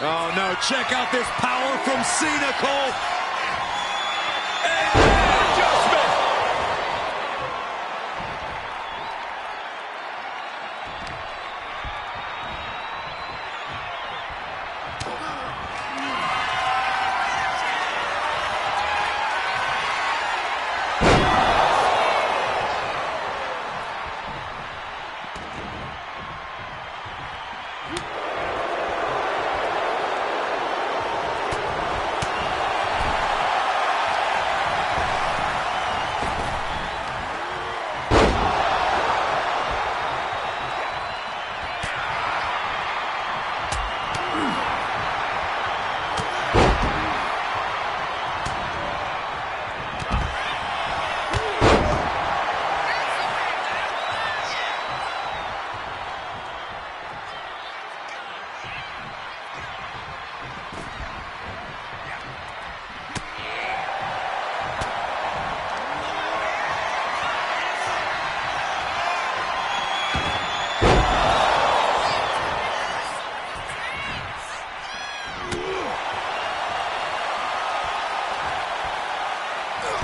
Oh, no. Check out this power from Cena, Cole. Adjustment.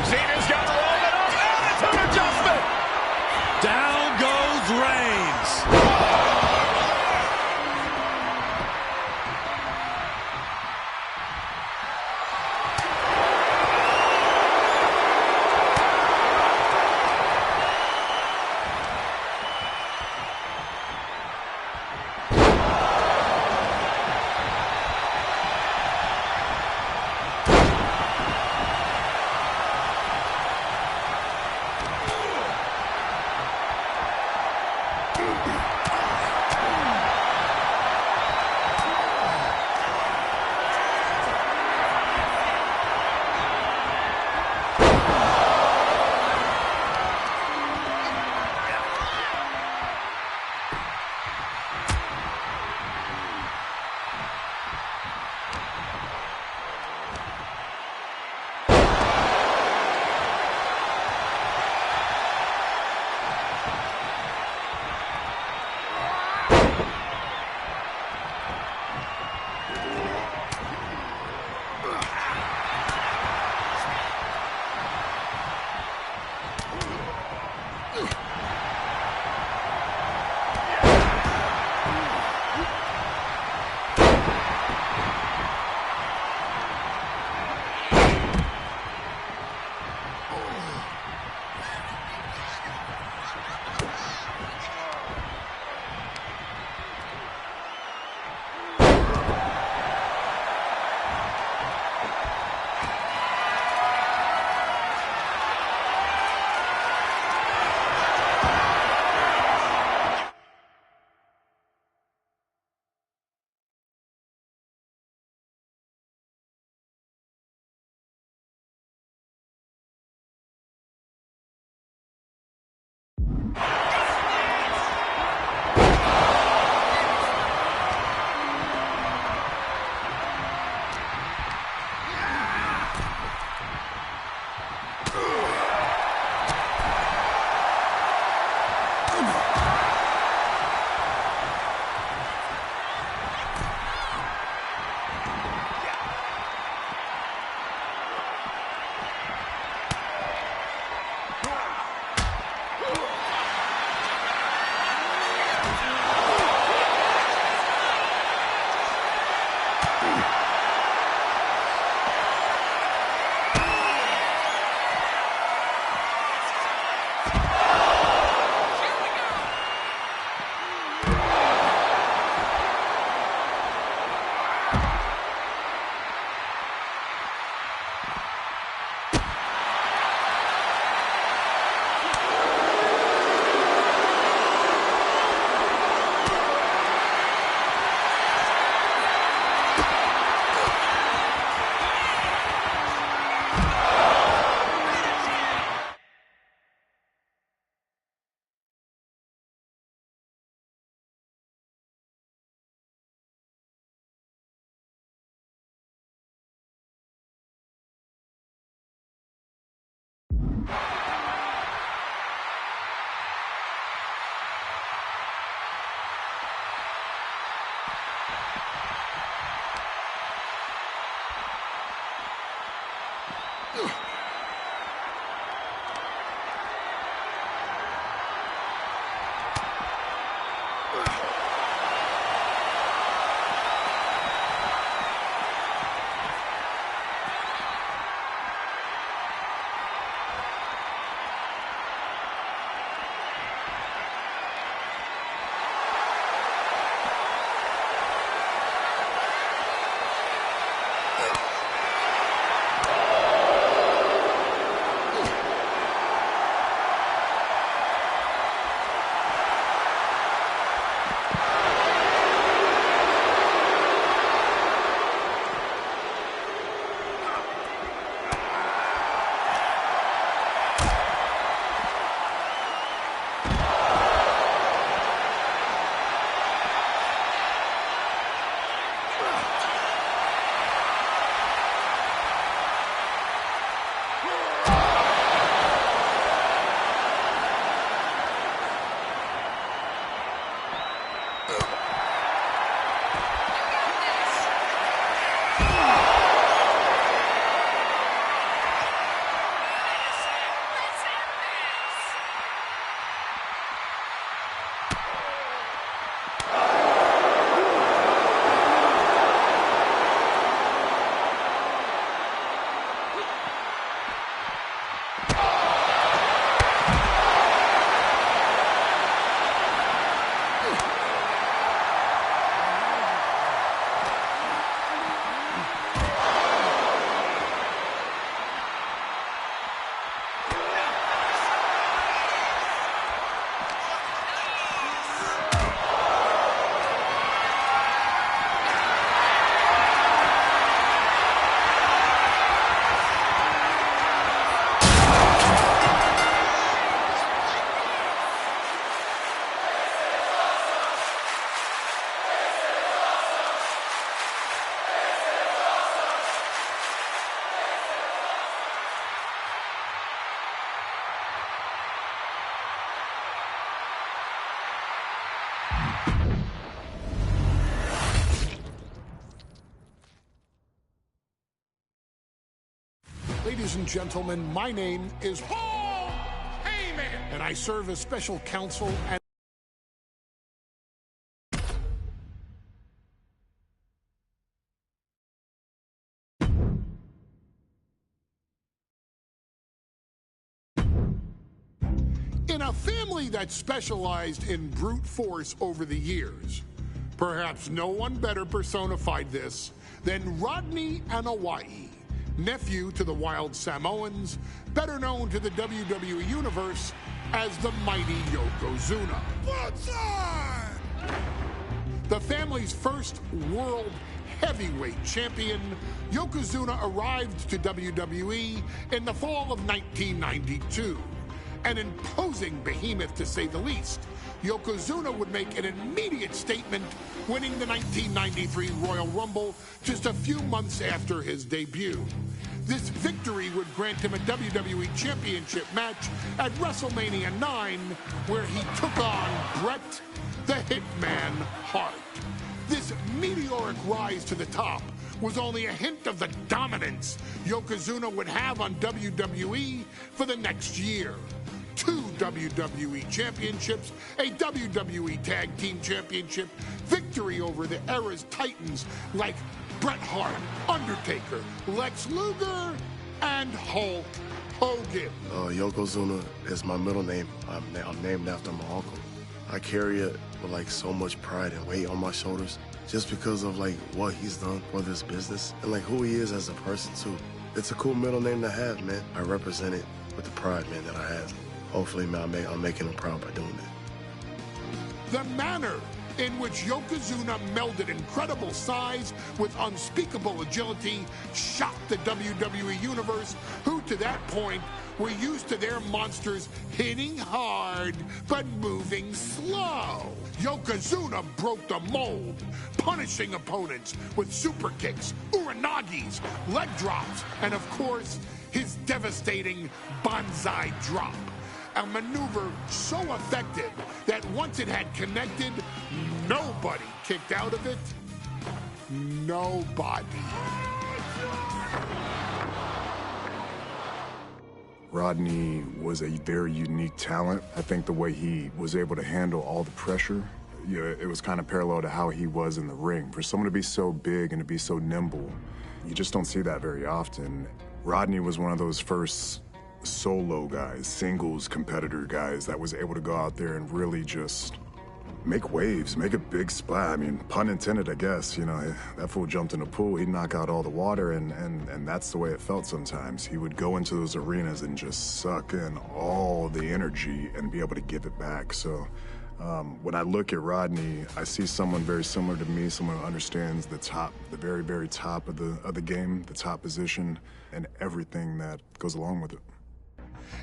Cena's got to roll it up. Attitude adjustment. Down goes Reigns. Ladies and gentlemen, my name is Paul Heyman, and I serve as special counsel and in a family that specialized in brute force over the years. Perhaps no one better personified this than Rodney Anoa'i, nephew to the Wild Samoans, better known to the WWE Universe as the mighty Yokozuna. The family's first world heavyweight champion, Yokozuna arrived to WWE in the fall of 1992. An imposing behemoth, to say the least, Yokozuna would make an immediate statement, winning the 1993 Royal Rumble just a few months after his debut. This victory would grant him a WWE Championship match at WrestleMania 9, where he took on Bret the Hitman Hart. This meteoric rise to the top was only a hint of the dominance Yokozuna would have on WWE for the next year. 2 WWE championships, a WWE Tag Team Championship, victory over the era's titans like Bret Hart, Undertaker, Lex Luger, and Hulk Hogan. Yokozuna is my middle name. I'm named after my uncle. I carry it with like so much pride and weight on my shoulders just because of like what he's done for this business and like who he is as a person too. It's a cool middle name to have, man. I represent it with the pride, man, that I have. Hopefully, man, I'm making him proud by doing that. The manner in which Yokozuna melded incredible size with unspeakable agility shocked the WWE Universe, who to that point were used to their monsters hitting hard but moving slow. Yokozuna broke the mold, punishing opponents with super kicks, uranagis, leg drops, and of course, his devastating Banzai drop. A maneuver so effective that once it had connected, nobody kicked out of it. Nobody. Rodney was a very unique talent. I think the way he was able to handle all the pressure, it was kind of parallel to how he was in the ring. For someone to be so big and to be so nimble, you just don't see that very often. Rodney was one of those first solo guys, singles competitor guys that was able to go out there and really just make waves, make a big splash. I mean, pun intended, I guess. You know, that fool jumped in a pool, he'd knock out all the water, and that's the way it felt sometimes. He would go into those arenas and just suck in all the energy and be able to give it back. So when I look at Rodney, I see someone very similar to me, someone who understands the top, the very, very top of the game, the top position, and everything that goes along with it.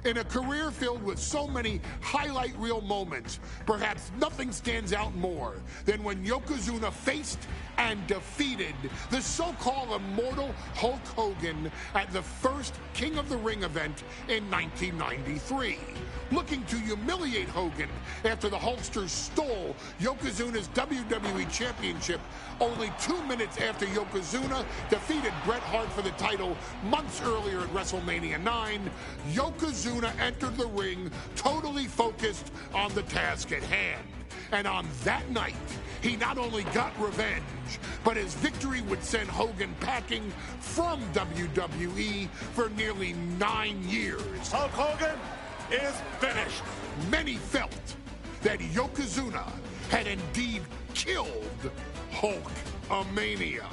In a career filled with so many highlight reel moments, perhaps nothing stands out more than when Yokozuna faced and defeated the so-called immortal Hulk Hogan at the first King of the Ring event in 1993. Looking to humiliate Hogan after the Hulkster stole Yokozuna's WWE Championship only 2 minutes after Yokozuna defeated Bret Hart for the title months earlier at WrestleMania 9, Yokozuna entered the ring totally focused on the task at hand. And on that night, he not only got revenge, but his victory would send Hogan packing from WWE for nearly 9 years. Hulk Hogan is finished. Many felt that Yokozuna had indeed killed Hulkamania.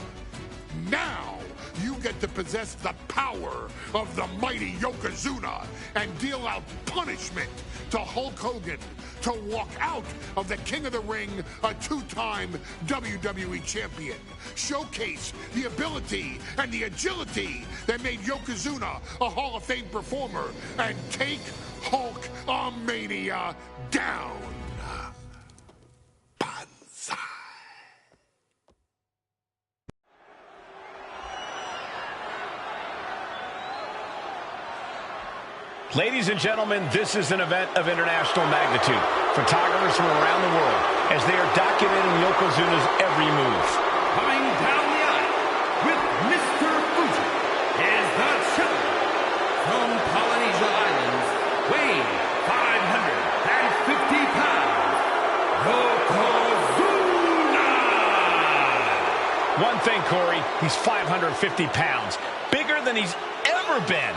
Now, you get to possess the power of the mighty Yokozuna and deal out punishment to Hulk Hogan to walk out of the King of the Ring, a 2-time WWE champion. Showcase the ability and the agility that made Yokozuna a Hall of Fame performer and take Hulkamania down. Banzai. Ladies and gentlemen, this is an event of international magnitude. Photographers from around the world as they are documenting Yokozuna's every move. Coming down the aisle with Mr. Fuji is the challenger thing, Corey. He's 550 pounds. Bigger than he's ever been.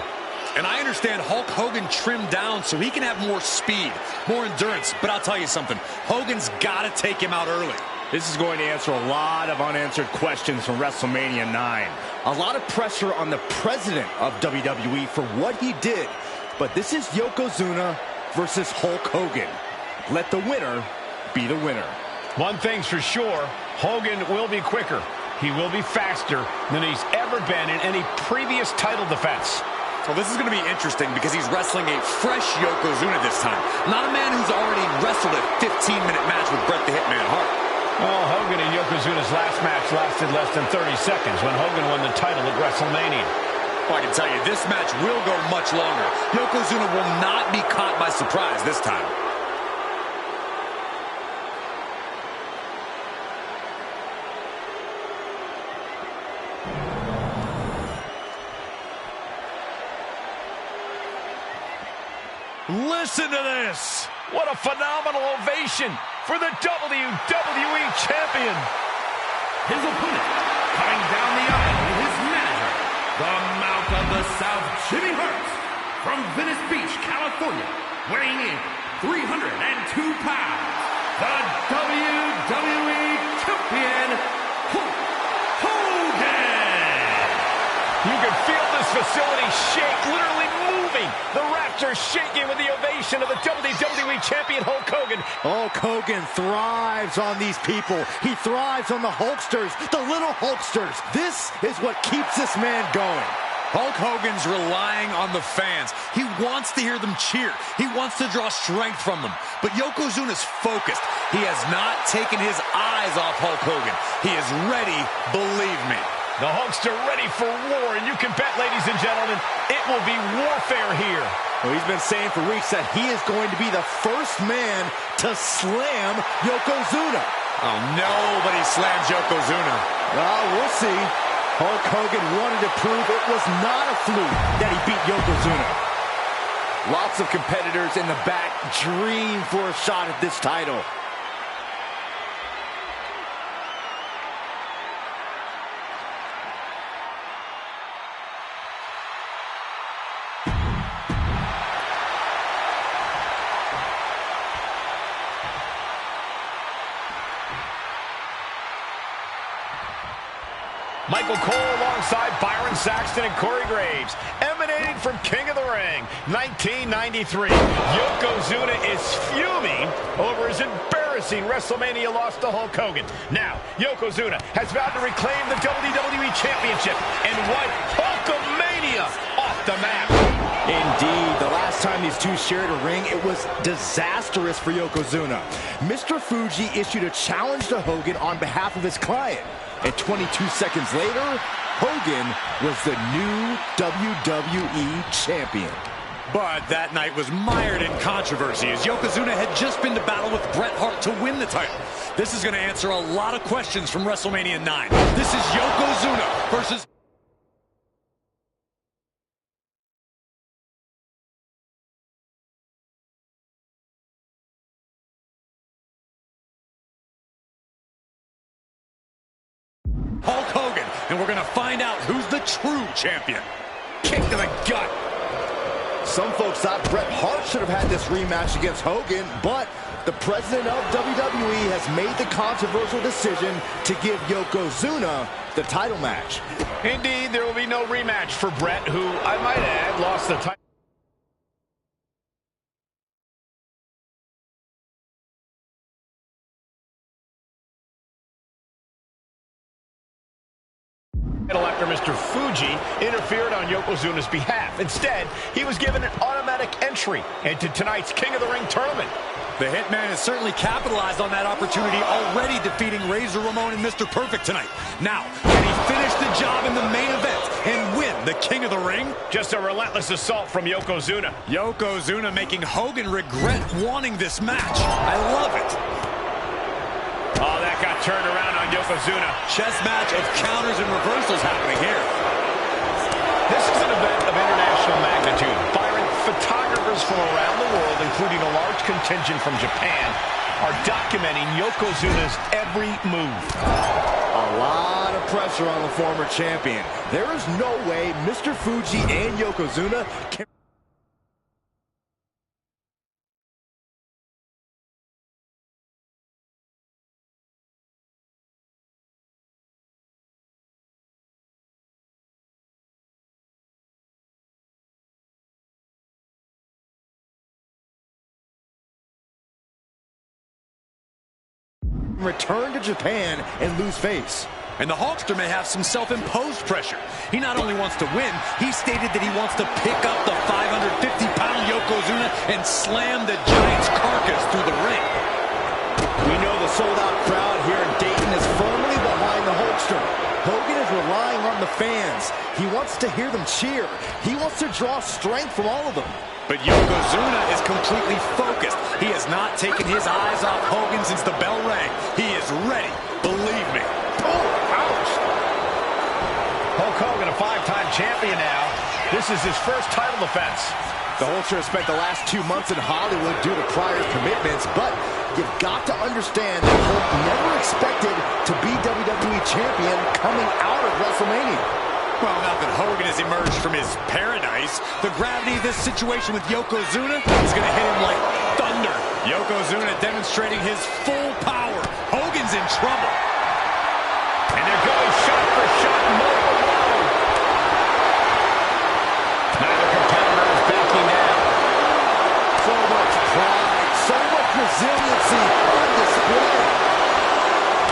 And I understand Hulk Hogan trimmed down so he can have more speed, more endurance. But I'll tell you something. Hogan's got to take him out early. This is going to answer a lot of unanswered questions from WrestleMania 9. A lot of pressure on the president of WWE for what he did. But this is Yokozuna versus Hulk Hogan. Let the winner be the winner. One thing's for sure, Hogan will be quicker. He will be faster than he's ever been in any previous title defense. Well, this is going to be interesting because he's wrestling a fresh Yokozuna this time. Not a man who's already wrestled a 15-minute match with Bret the Hitman Hart. Well, Hogan and Yokozuna's last match lasted less than 30 seconds when Hogan won the title at WrestleMania. Well, I can tell you, this match will go much longer. Yokozuna will not be caught by surprise this time. Listen to this. What a phenomenal ovation for the WWE Champion. His opponent, coming down the aisle with his manager, the Mouth of the South, Jimmy Hart, from Venice Beach, California, weighing in 302 pounds, the WWE Champion, Hulk Hogan. You can feel this facility shake, literally moving. The Raptors shaking with the ovation of the WWE Champion Hulk Hogan. Hulk Hogan thrives on these people. He thrives on the Hulksters, the little Hulksters. This is what keeps this man going. Hulk Hogan's relying on the fans. He wants to hear them cheer. He wants to draw strength from them. But Yokozuna's focused. He has not taken his eyes off Hulk Hogan. He is ready, believe me. The Hulkster ready for war, and you can bet, ladies and gentlemen, it will be warfare here. Well, he's been saying for weeks that he is going to be the first man to slam Yokozuna. Oh, nobody slams Yokozuna. Well, we'll see. Hulk Hogan wanted to prove it was not a fluke that he beat Yokozuna. Lots of competitors in the back dream for a shot at this title. Michael Cole alongside Byron Saxton and Corey Graves, emanating from King of the Ring, 1993. Yokozuna is fuming over his embarrassing WrestleMania loss to Hulk Hogan. Now, Yokozuna has vowed to reclaim the WWE Championship and wipe Hulkamania off the map. Indeed, the last time these two shared a ring, it was disastrous for Yokozuna. Mr. Fuji issued a challenge to Hogan on behalf of his client. And 22 seconds later, Hogan was the new WWE Champion. But that night was mired in controversy as Yokozuna had just been to battle with Bret Hart to win the title. This is going to answer a lot of questions from WrestleMania 9. This is Yokozuna versus... Hulk Hogan, and we're going to find out who's the true champion. Kick to the gut. Some folks thought Bret Hart should have had this rematch against Hogan, but the president of WWE has made the controversial decision to give Yokozuna the title match. Indeed, there will be no rematch for Bret, who, I might add, lost the title after Mr. Fuji interfered on Yokozuna's behalf. Instead, he was given an automatic entry into tonight's King of the Ring tournament. The Hitman has certainly capitalized on that opportunity, already defeating Razor Ramon and Mr. Perfect tonight. Now, can he finish the job in the main event and win the King of the Ring? Just a relentless assault from Yokozuna. Yokozuna making Hogan regret wanting this match. I love it. Oh, that got turned around on Yokozuna. Chess match of counters and reversals happening here. This is an event of international magnitude. Byron, photographers from around the world, including a large contingent from Japan, are documenting Yokozuna's every move. A lot of pressure on the former champion. There is no way Mr. Fuji and Yokozuna can... return to Japan and lose face. And the Hulkster may have some self-imposed pressure. He not only wants to win, he stated that he wants to pick up the 550-pound Yokozuna and slam the Giant's carcass through the ring. We know the sold-out crowd here in Dayton is firmly behind the Hulkster. Hogan is relying on the fans. He wants to hear them cheer. He wants to draw strength from all of them. But Yokozuna is completely focused. He has not taken his eyes off Hogan since the bell rang. He is ready, believe me. Oh, ouch! Hulk Hogan, a 5-time champion now. This is his first title defense. The Hulkster has spent the last 2 months in Hollywood due to prior commitments, but you've got to understand that Hulk never expected to be WWE champion coming out of WrestleMania. Well, now that Hogan has emerged from his paradise, the gravity of this situation with Yokozuna is going to hit him like thunder. Yokozuna demonstrating his full power. Hogan's in trouble. And they're going shot for shot, multiple blow. Neither competitor is backing down. So much pride, so much resiliency on display.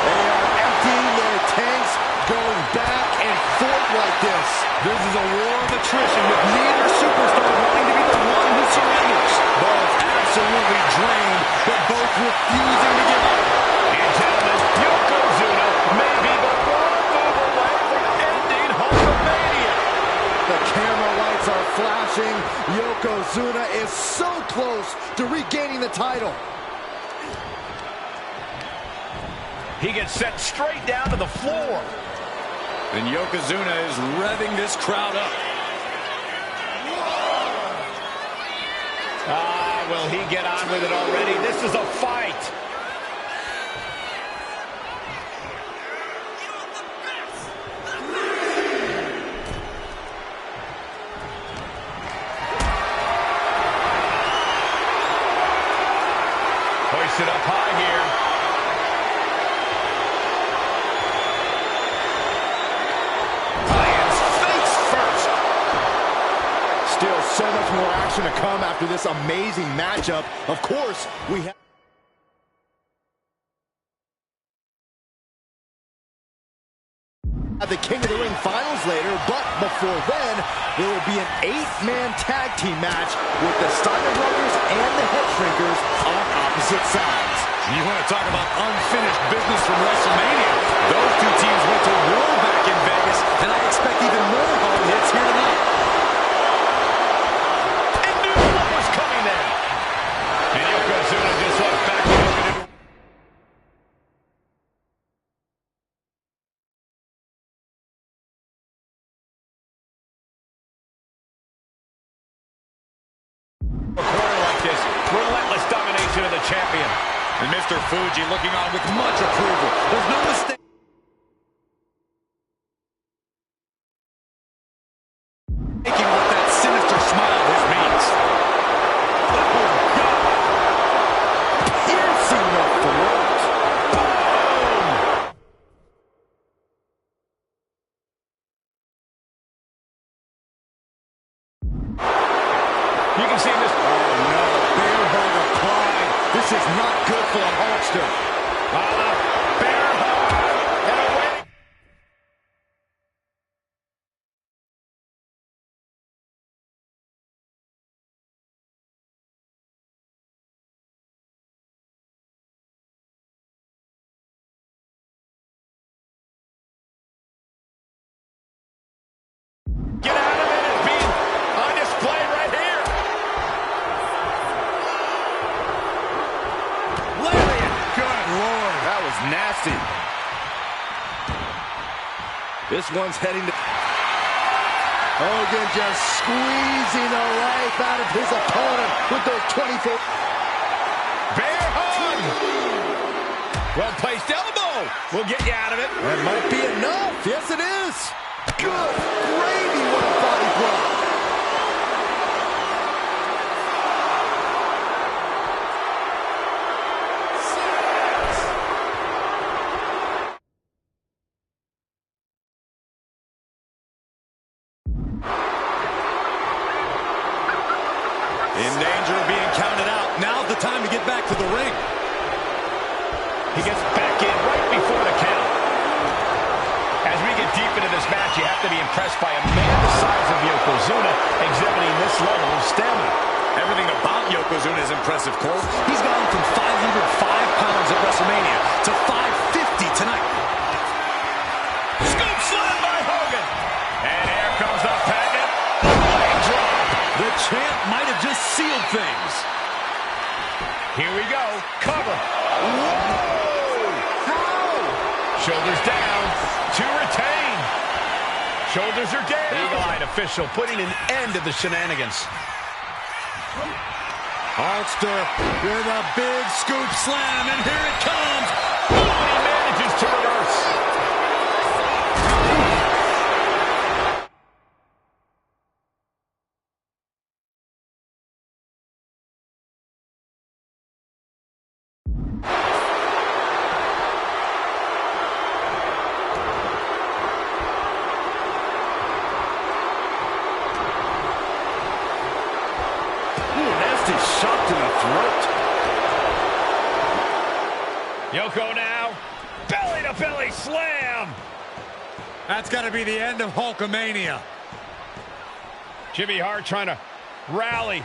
They are emptying their tanks, going back and forth like this. This is a war of attrition with neither superstar wanting to be the one who surrenders. Both absolutely drained, but both refusing to give up. And gentlemen, Yokozuna may be the one move away from ending Hulkamania. The camera lights are flashing. Yokozuna is so close to regaining the title. He gets sent straight down to the floor. And Yokozuna is revving this crowd up. Will he get on with it already? This is a fight. Hoisted up high here. Still so much more action to come after this amazing matchup. Of course, we have... the King of the Ring finals later, but before then, there will be an 8-man tag team match with the Steiner Brothers and the Head Shrinkers on opposite sides. You want to talk about unfinished business from WrestleMania? Those two teams went to war back in Vegas, and I expect even more hard hits here tonight. And knew what was coming there. And Yokozuna just left back to Hogan. A corner like this, relentless domination of the champion. And Mr. Fuji looking on with much approval. There's no mistake. Taking what that sinister smile of his means. Oh, God. Piercing the throat. You can see this. Oh, no. Bear hug applied. This is not good for the Hulkster. Bear hug. And away. Get out of it. It's being on display right here. Lariat. Good Lord. That was nasty. This one's heading to... Hogan just squeezing the life out of his opponent with those 24... Bear hug. Well-placed elbow will get you out of it. That might be enough. Yes, it is. Good gravy, what a body blow. In danger of being counted out. Now's the time to get back to the ring. He gets back in right before the count. As we get deep into this match, you have to be impressed by a man the size of Yokozuna exhibiting this level of stamina. Everything about Yokozuna is impressive, Cole. He's gone from 505 pounds at WrestleMania to 550 tonight. Scoop slam by Hogan. And here comes the patent. Leg drop. The champ might have just sealed things. Here we go. Cover. Whoa! How? Shoulders down to retain. Shoulders are down. Eagle-eyed official putting an end to the shenanigans. Hulkster with a big scoop slam, and here it comes. Oh, and he manages to reverse. Shot to the throat. Yoko now. Belly-to-belly slam. That's got to be the end of Hulkamania. Jimmy Hart trying to rally.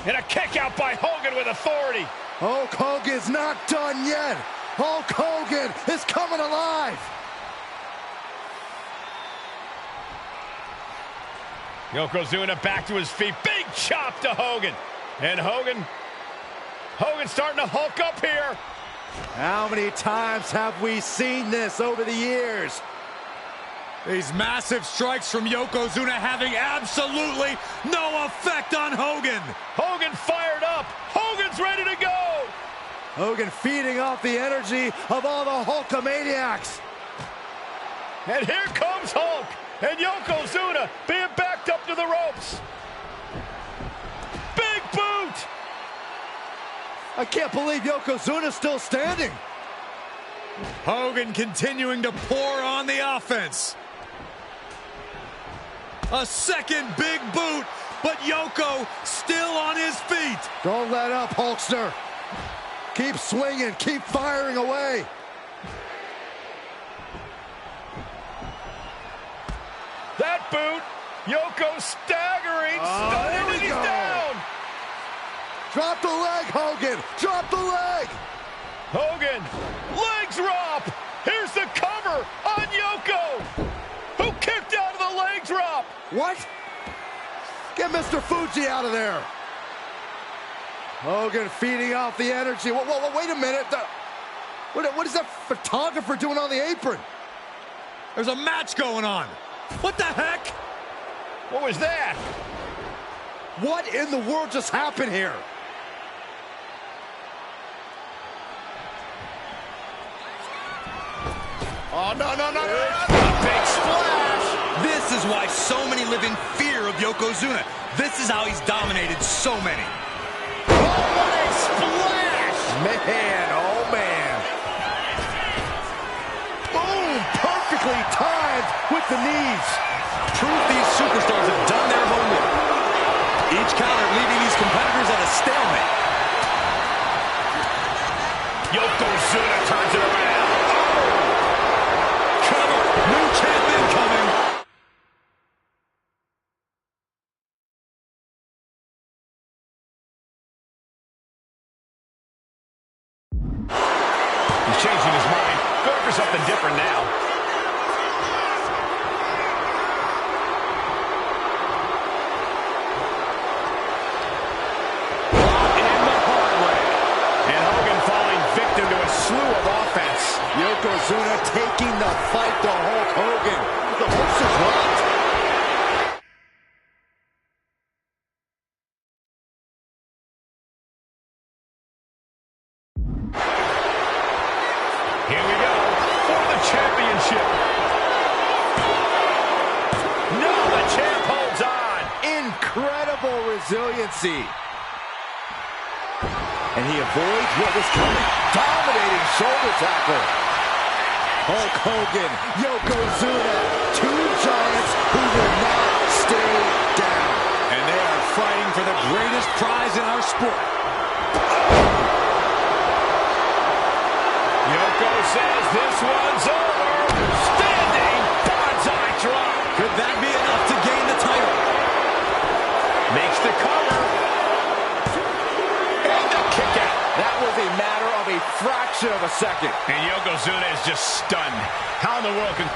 And a kick out by Hogan with authority. Hulk Hogan's not done yet. Hulk Hogan is coming alive. Yokozuna back to his feet. Big chop to Hogan. And Hogan's starting to hulk up here. How many times have we seen this over the years? These massive strikes from Yokozuna having absolutely no effect on Hogan. Hogan fired up. Hogan's ready to go. Hogan feeding off the energy of all the Hulkamaniacs. And here comes Hulk. And Yokozuna being backed up to the ropes. Big boot. I can't believe Yokozuna's still standing. Hogan continuing to pour on the offense. A second big boot, but Yoko still on his feet. Don't let up, Hulkster. Keep swinging, keep firing away. That boot, Yoko staggering, stunning, and he's down. Drop the leg, Hogan. Drop the leg. Hogan, leg drop. Here's the cover on Yoko, who kicked out of the leg drop. What? Get Mr. Fuji out of there. Hogan feeding off the energy. Whoa, wait a minute. What is that photographer doing on the apron? There's a match going on. What the heck? What was that? What in the world just happened here? Oh, no. Big splash. This is why so many live in fear of Yokozuna. This is how he's dominated so many. Oh, what a splash. Man, oh man. Boom, perfectly timed with the knees. Proof these superstars have done their homework. Each counter leaving these competitors at a stalemate. Yokozuna turns it around. Cover. New champ incoming. He's changing his mind. Going for something different now. Yokozuna taking the fight to Hulk Hogan. The hopes are dropped. Here we go for the championship. No, the champ holds on. Incredible resiliency. And he avoids what was coming. Dominating shoulder tackle. Hulk Hogan, Yokozuna, two giants who will not stay down. And they are fighting for the greatest prize in our sport. Yoko says this one's over. Standing bonsai drop. Could that be enough to gain the title? Makes the cover. And the kick out. That was a matter of a fraction of a second. And Yokozuna is just stunned. How in the world can...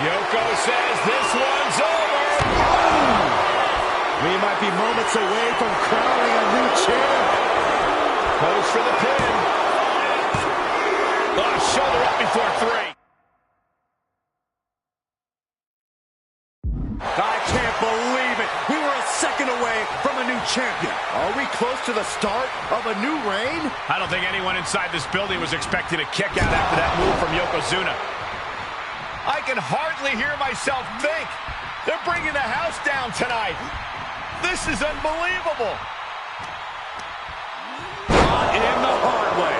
Yoko says this one's over. Oh! We might be moments away from crowning a new champ. Goes for the pin. Oh, shoulder up before 3. I can't believe it. We were a second away from a new champion. Are we close to the start of a new reign? I don't think anyone inside this building was expecting a kick out after that move from Yokozuna. I can hardly hear myself think. They're bringing the house down tonight. This is unbelievable. Not in the hard way.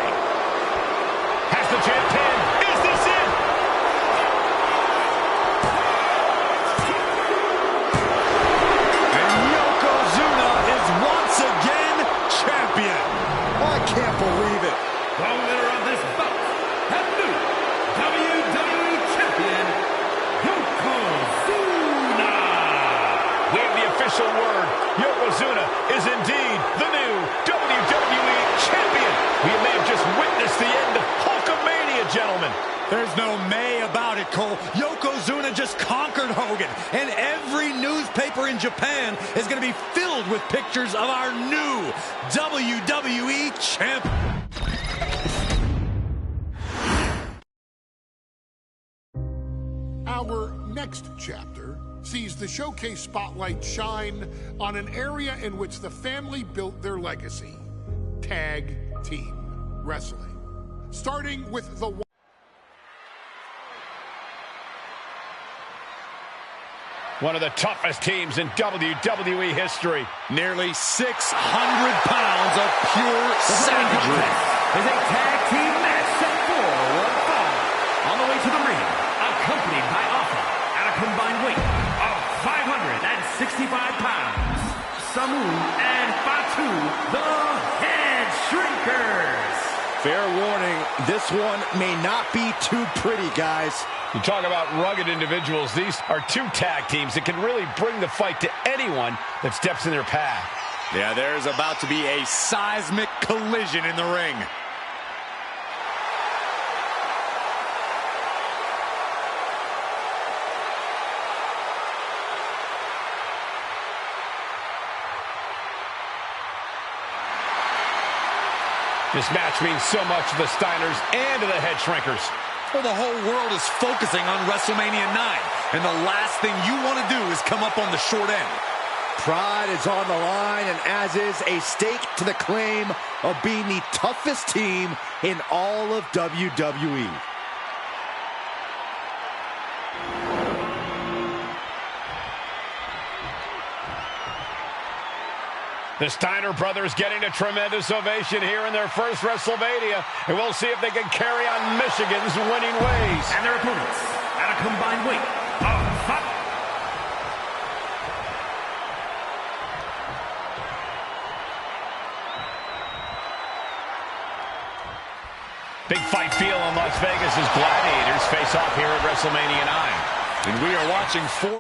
Has the champ pinned. Is this it? And Yokozuna is once again champion. I can't believe it. The winner of this bout, and new WWE Champion, Yokozuna. We have the official word. Yokozuna is indeed the new WWE Champion. We may have just witnessed the end of Hulkamania, gentlemen. There's no may about it, Cole. Yokozuna just conquered Hogan, and every newspaper in Japan is going to be filled with pictures of our new WWE champion. Our next chapter sees the showcase spotlight shine on an area in which the family built their legacy: tag team wrestling. Starting with the one of the toughest teams in WWE history. Nearly 600 pounds of pure savagery. Is a tag team match set for one fall. On the way to the ring, accompanied by Alpha at a combined weight of 565 pounds, Samu and Fatu, the Head Shrinkers. Fair warning, this one may not be too pretty, guys. You talk about rugged individuals. These are two tag teams that can really bring the fight to anyone that steps in their path. Yeah, there's about to be a seismic collision in the ring. This match means so much to the Steiners and to the Head Shrinkers. Well, the whole world is focusing on WrestleMania 9, and the last thing you want to do is come up on the short end. Pride is on the line, and as is a stake to the claim of being the toughest team in all of WWE. The Steiner brothers getting a tremendous ovation here in their first WrestleMania, and we'll see if they can carry on Michigan's winning ways. And their opponents at a combined weight of 5. Big fight feel in Las Vegas as Gladiators face off here at WrestleMania 9. And we are watching 4.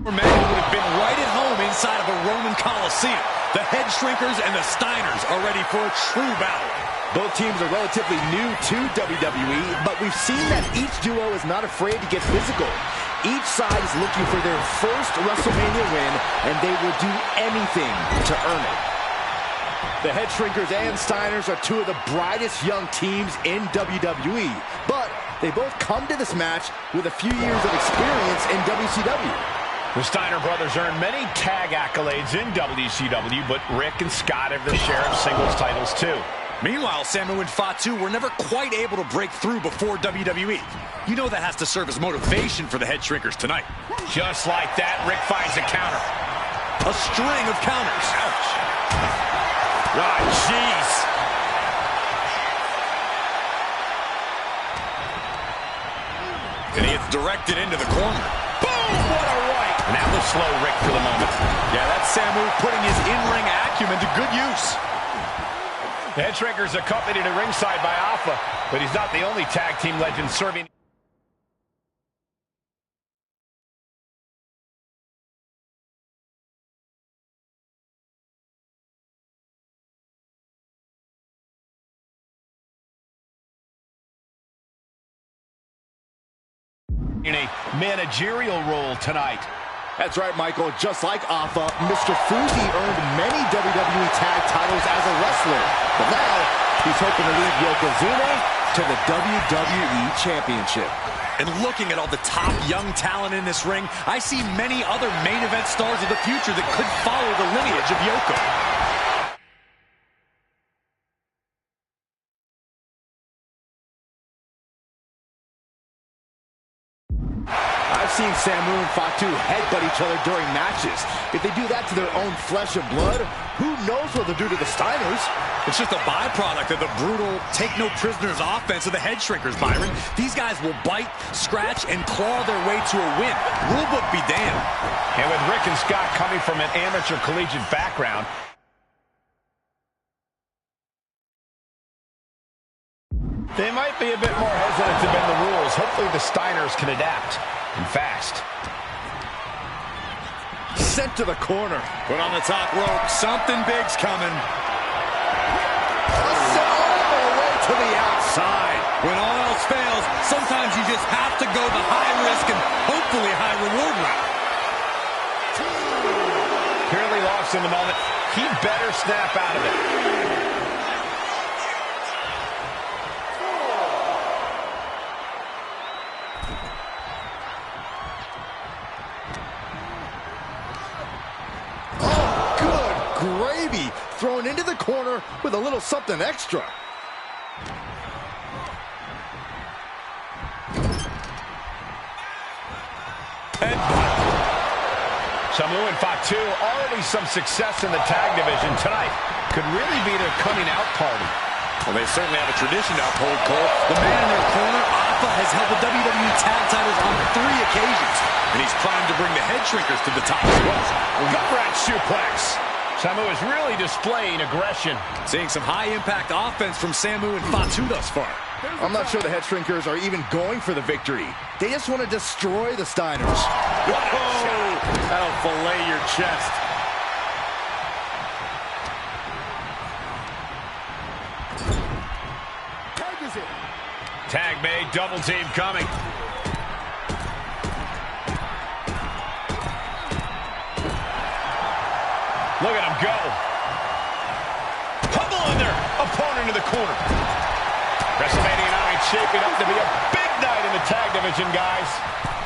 Men who would have been right at home inside of a Roman Coliseum. The Head Shrinkers and the Steiners are ready for a true battle. Both teams are relatively new to WWE, but we've seen that each duo is not afraid to get physical. Each side is looking for their first WrestleMania win, and they will do anything to earn it. The Head Shrinkers and Steiners are two of the brightest young teams in WWE, but they both come to this match with a few years of experience in WCW. The Steiner brothers earned many tag accolades in WCW, but Rick and Scott have their share of singles titles too. Meanwhile, Samu and Fatu were never quite able to break through before WWE. You know that has to serve as motivation for the Head Shrinkers tonight. Just like that, Rick finds a counter. A string of counters. Ouch. Ah, jeez. And he gets directed into the corner. Boom! What a right. And that will slow Rick for the moment. Yeah, that's Samu putting his in-ring acumen to good use. The Head Shrinkers accompanied at ringside by Alpha, but he's not the only tag team legend serving. In a managerial role tonight. That's right, Michael. Just like Alpha, Mr. Fuji earned many WWE tag titles as a wrestler. But now, he's hoping to lead Yokozuna to the WWE Championship. And looking at all the top young talent in this ring, I see many other main event stars of the future that could follow the lineage of Yoko. I've seen Samu and Fatu headbutt each other during matches. If they do that to their own flesh and blood, who knows what they'll do to the Steiners? It's just a byproduct of the brutal take-no-prisoners offense of the Head Shrinkers, Byron. These guys will bite, scratch, and claw their way to a win. Rulebook be damned. And with Rick and Scott coming from an amateur collegiate background, they might be a bit more hesitant to bend the rules. Hopefully the Steiners can adapt, and fast. Sent to the corner. Put on the top rope. Something big's coming. Sent all the way to the outside. When all else fails, sometimes you just have to go the high risk and hopefully high reward route. Clearly lost in the moment. He better snap out of it. Gravy thrown into the corner with a little something extra. Samu and Fatu already some success in the tag division tonight. Could really be their coming out party. Well, they certainly have a tradition to uphold, Cole. The man in their corner, Alpha, has held the WWE tag titles on 3 occasions. And he's primed to bring the Head Shrinkers to the top as well. Gut-wrench suplex. Samu is really displaying aggression. Seeing some high-impact offense from Samu and Fatu thus far. I'm not sure the Head Shrinkers are even going for the victory. They just want to destroy the Steiners. Whoa! That'll fillet your chest. Tag is it. Tag made, double team coming. Look at him go. Pummel in there. Opponent in the corner. WrestleMania 9 shaping up to be a big night in the tag division, guys.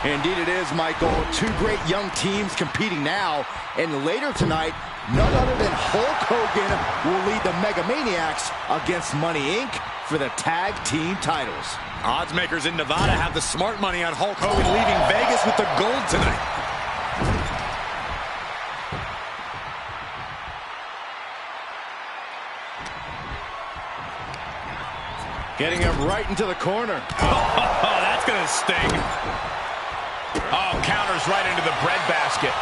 Indeed it is, Michael. 2 great young teams competing now. And later tonight, none other than Hulk Hogan will lead the Mega Maniacs against Money Inc. for the tag team titles. Odds makers in Nevada have the smart money on Hulk Hogan leaving Vegas with the gold tonight. Getting him right into the corner. Oh, that's going to sting. Oh, counters right into the breadbasket.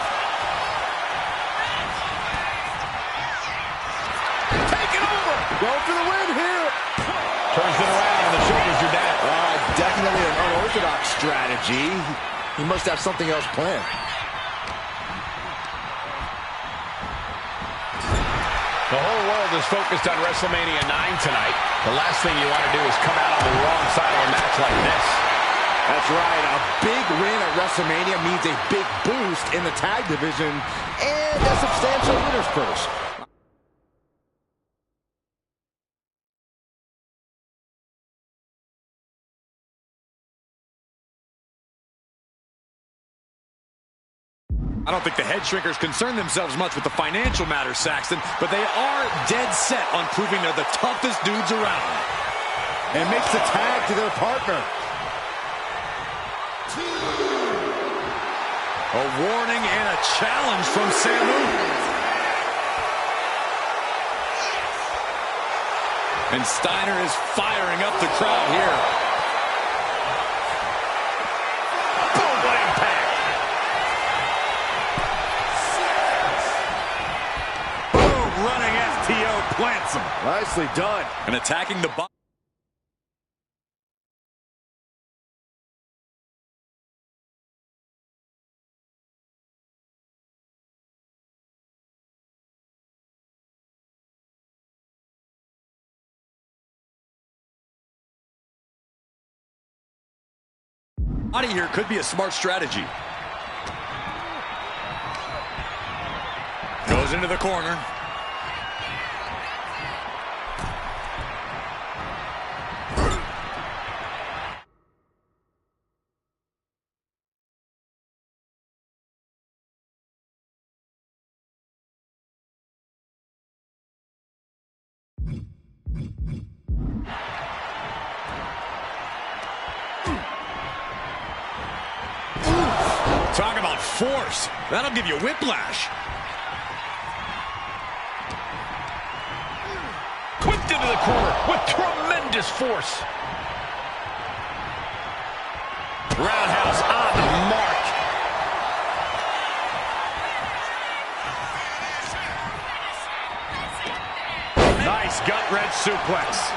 Taking over. Going for the win here. Turns it around and the shoulders are down. Definitely an unorthodox strategy. He must have something else planned. The whole world is focused on WrestleMania 9 tonight. The last thing you want to do is come out on the wrong side of a match like this. That's right. A big win at WrestleMania means a big boost in the tag division and a substantial winner's purse. I don't think the head shrinkers concern themselves much with the financial matters, Saxton, but they are dead set on proving they're the toughest dudes around. And makes the tag to their partner. A warning and a challenge from Samu. And Steiner is firing up the crowd here. Boom, what impact. Boom, running STO plants him. Nicely done. And attacking the bottom. Body here could be a smart strategy. Goes into the corner. Talk about force. That'll give you whiplash. Whipped into the corner with tremendous force. Roundhouse on the mark. Nice gut-wrench suplex.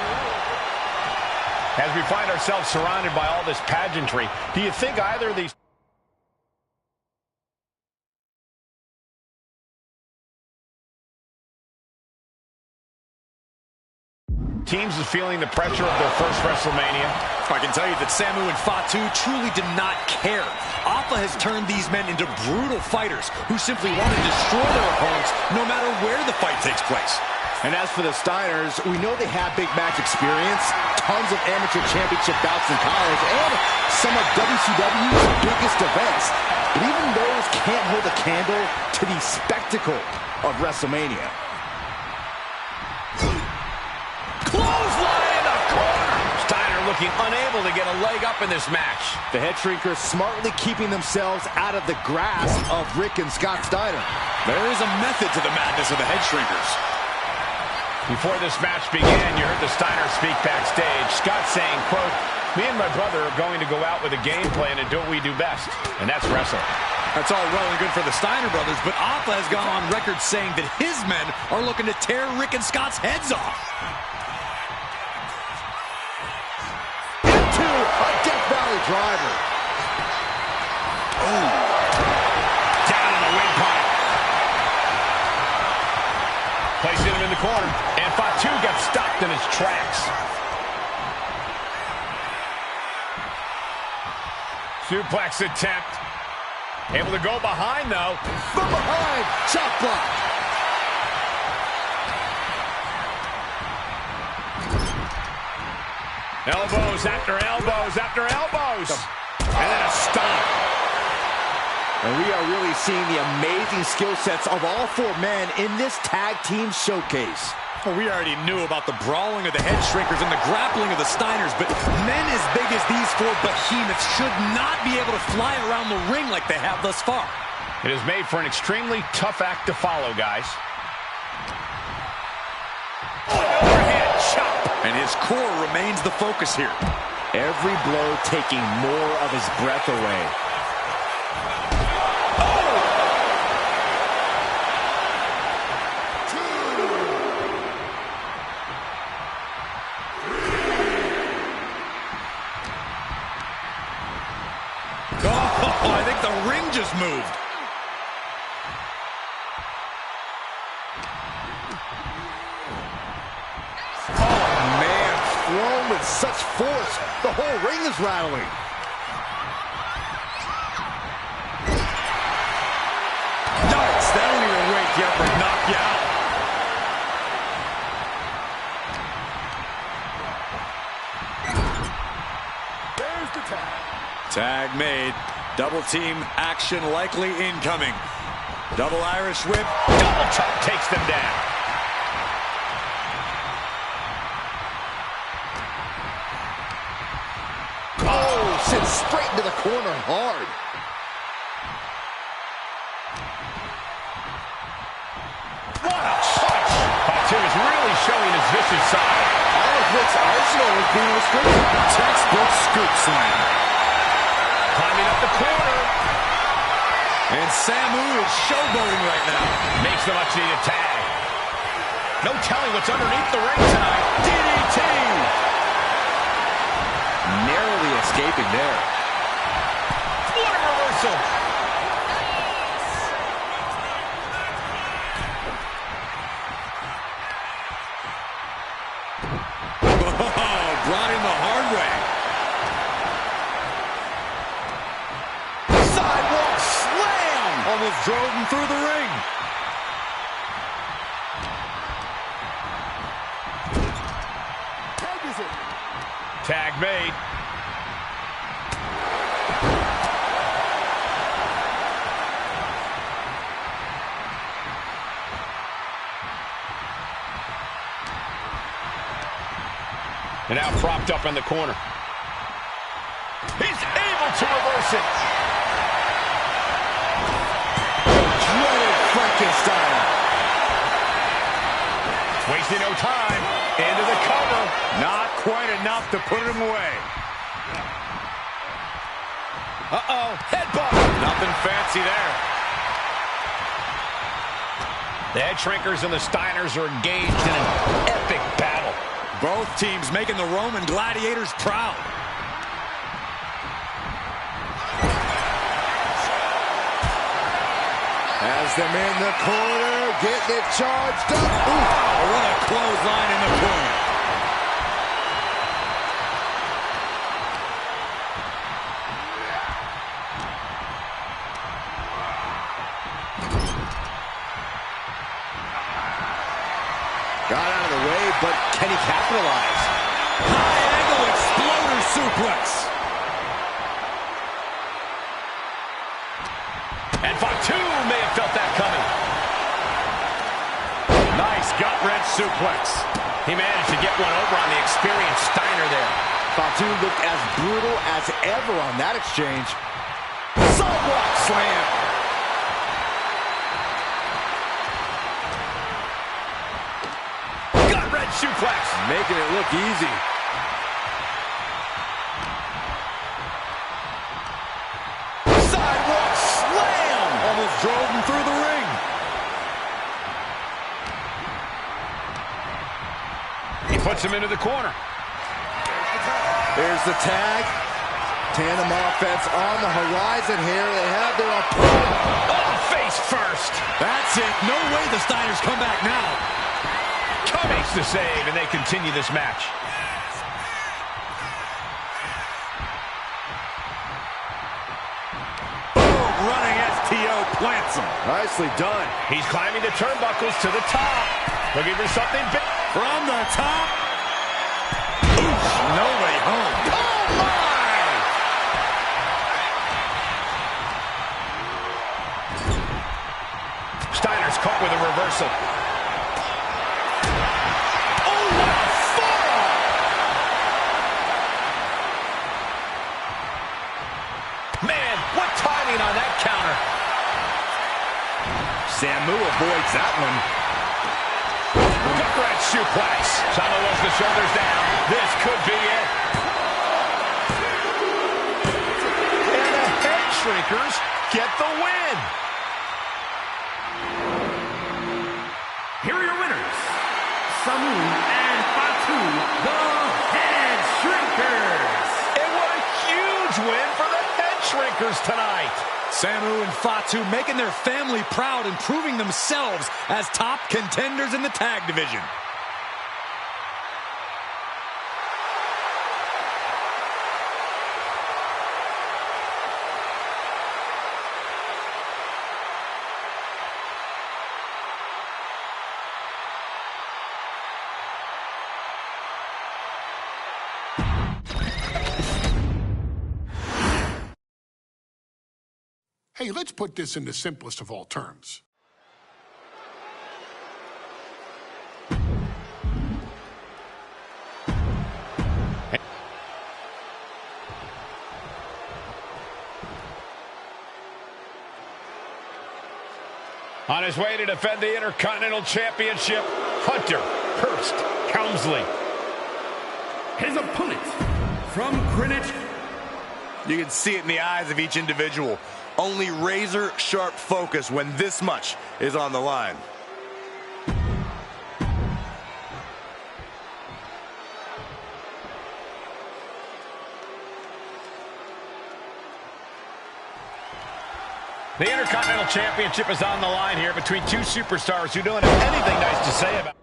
As we find ourselves surrounded by all this pageantry, do you think either of these teams is feeling the pressure of their first WrestleMania? I can tell you that Samu and Fatu truly did not care. Alpha has turned these men into brutal fighters who simply want to destroy their opponents no matter where the fight takes place. And as for the Steiners, we know they have big match experience, tons of amateur championship bouts in college, and some of WCW's biggest events. But even those can't hold a candle to the spectacle of WrestleMania. Clothesline in the corner. Steiner looking unable to get a leg up in this match. The head shrinkers smartly keeping themselves out of the grasp of Rick and Scott Steiner. There is a method to the madness of the head shrinkers. Before this match began, you heard the Steiner speak backstage. Scott saying, quote, "Me and my brother are going to go out with a game plan and do what we do best, and that's wrestle." That's all well and good for the Steiner brothers, but Alpha has gone on record saying that his men are looking to tear Rick and Scott's heads off. Into a Death Valley driver. Oh. Down on the windpipe. Placing him in the corner, and Fatu got stopped in his tracks. Suplex attempt. Able to go behind, though. From behind, chop block. Elbows after elbows after elbows. And then a stomp. And we are really seeing the amazing skill sets of all four men in this tag team showcase. Well, we already knew about the brawling of the head shrinkers and the grappling of the Steiners, but men as big as these four behemoths should not be able to fly around the ring like they have thus far. It is made for an extremely tough act to follow, guys. Overhead chop. And his core remains the focus here. Every blow taking more of his breath away. Oh, I think the ring just moved. Oh, man, thrown with such force, the whole ring is rattling. Nice, that don't even wake you up or knock you out. There's the tag. Tag made. Double team action likely incoming. Double Irish whip. Double chop takes them down. Oh, sent straight into the corner hard. What a punch! Fatu is really showing his vicious side. Rick's arsenal is being restricted. Textbook scoop slam. Climbing up the corner. And Samu is showboating right now. Makes the much-needed tag. No telling what's underneath the ring tonight. DDT! Narrowly escaping there. What a reversal! Brought in the hard way. Sidewalk slam! Almost drove him through the ring. Tag made. And now propped up in the corner. He's able to reverse it. Dreaded Frankenstein. Wasting no time. Into the cover. Not quite enough to put him away. Uh-oh. Headbutt. Nothing fancy there. The Head Shrinkers and the Steiners are engaged in an epic battle. Both teams making the Roman Gladiators proud. Has them in the corner, getting it charged up. Ooh, what a clothesline in the corner. Got out of the way, but can he capitalize? High angle exploder suplex. And Fatu may have felt that coming. Nice gut-wrench suplex. He managed to get one over on the experienced Steiner there. Fatu looked as brutal as ever on that exchange. Sidewalk slam. Gut-wrench suplex. Making it look easy. Sidewalk slam. Almost drove him through the ring. He puts him into the corner. There's the tag. Tandem offense on the horizon here. They have their opponent. Oh, face first. That's it. No way the Steiners come back now. Makes the save, and they continue this match. Boom, running STO plants him. Nicely done. He's climbing the turnbuckles to the top. Looking for something big. From the top. Oof, no way home. Oh, my! Steiner's caught with a reversal. Oh, what a forearm! Man, what timing on that counter. Samu avoids that one. Gut-wrench suplex. Samu lets the shoulders down. This could be it. And the Head Shrinkers get the win. Here are your winners, Samu and Fatu, the Head Shrinkers. And what a huge win for the Head Shrinkers tonight. Samu and Fatu making their family proud and proving themselves as top contenders in the tag division. Hey, let's put this in the simplest of all terms. On his way to defend the Intercontinental Championship, Hunter Hearst Helmsley. His opponent from Greenwich. You can see it in the eyes of each individual. Only razor-sharp focus when this much is on the line. The Intercontinental Championship is on the line here between two superstars who don't have anything nice to say about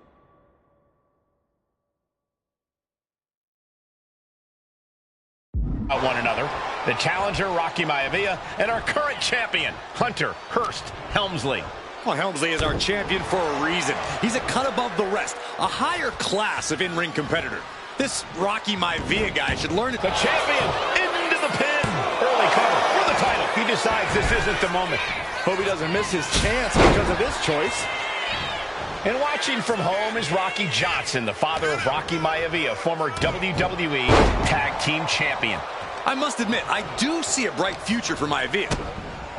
one another. The challenger, Rocky Maivia, and our current champion, Hunter Hearst Helmsley. Well, Helmsley is our champion for a reason. He's a cut above the rest, a higher class of in-ring competitor. This Rocky Maivia guy should learn it. The champion into the pin. Early cover for the title. He decides this isn't the moment. Hope he doesn't miss his chance because of his choice. And watching from home is Rocky Johnson, the father of Rocky Maivia, former WWE Tag Team Champion. I must admit, I do see a bright future for Maivia.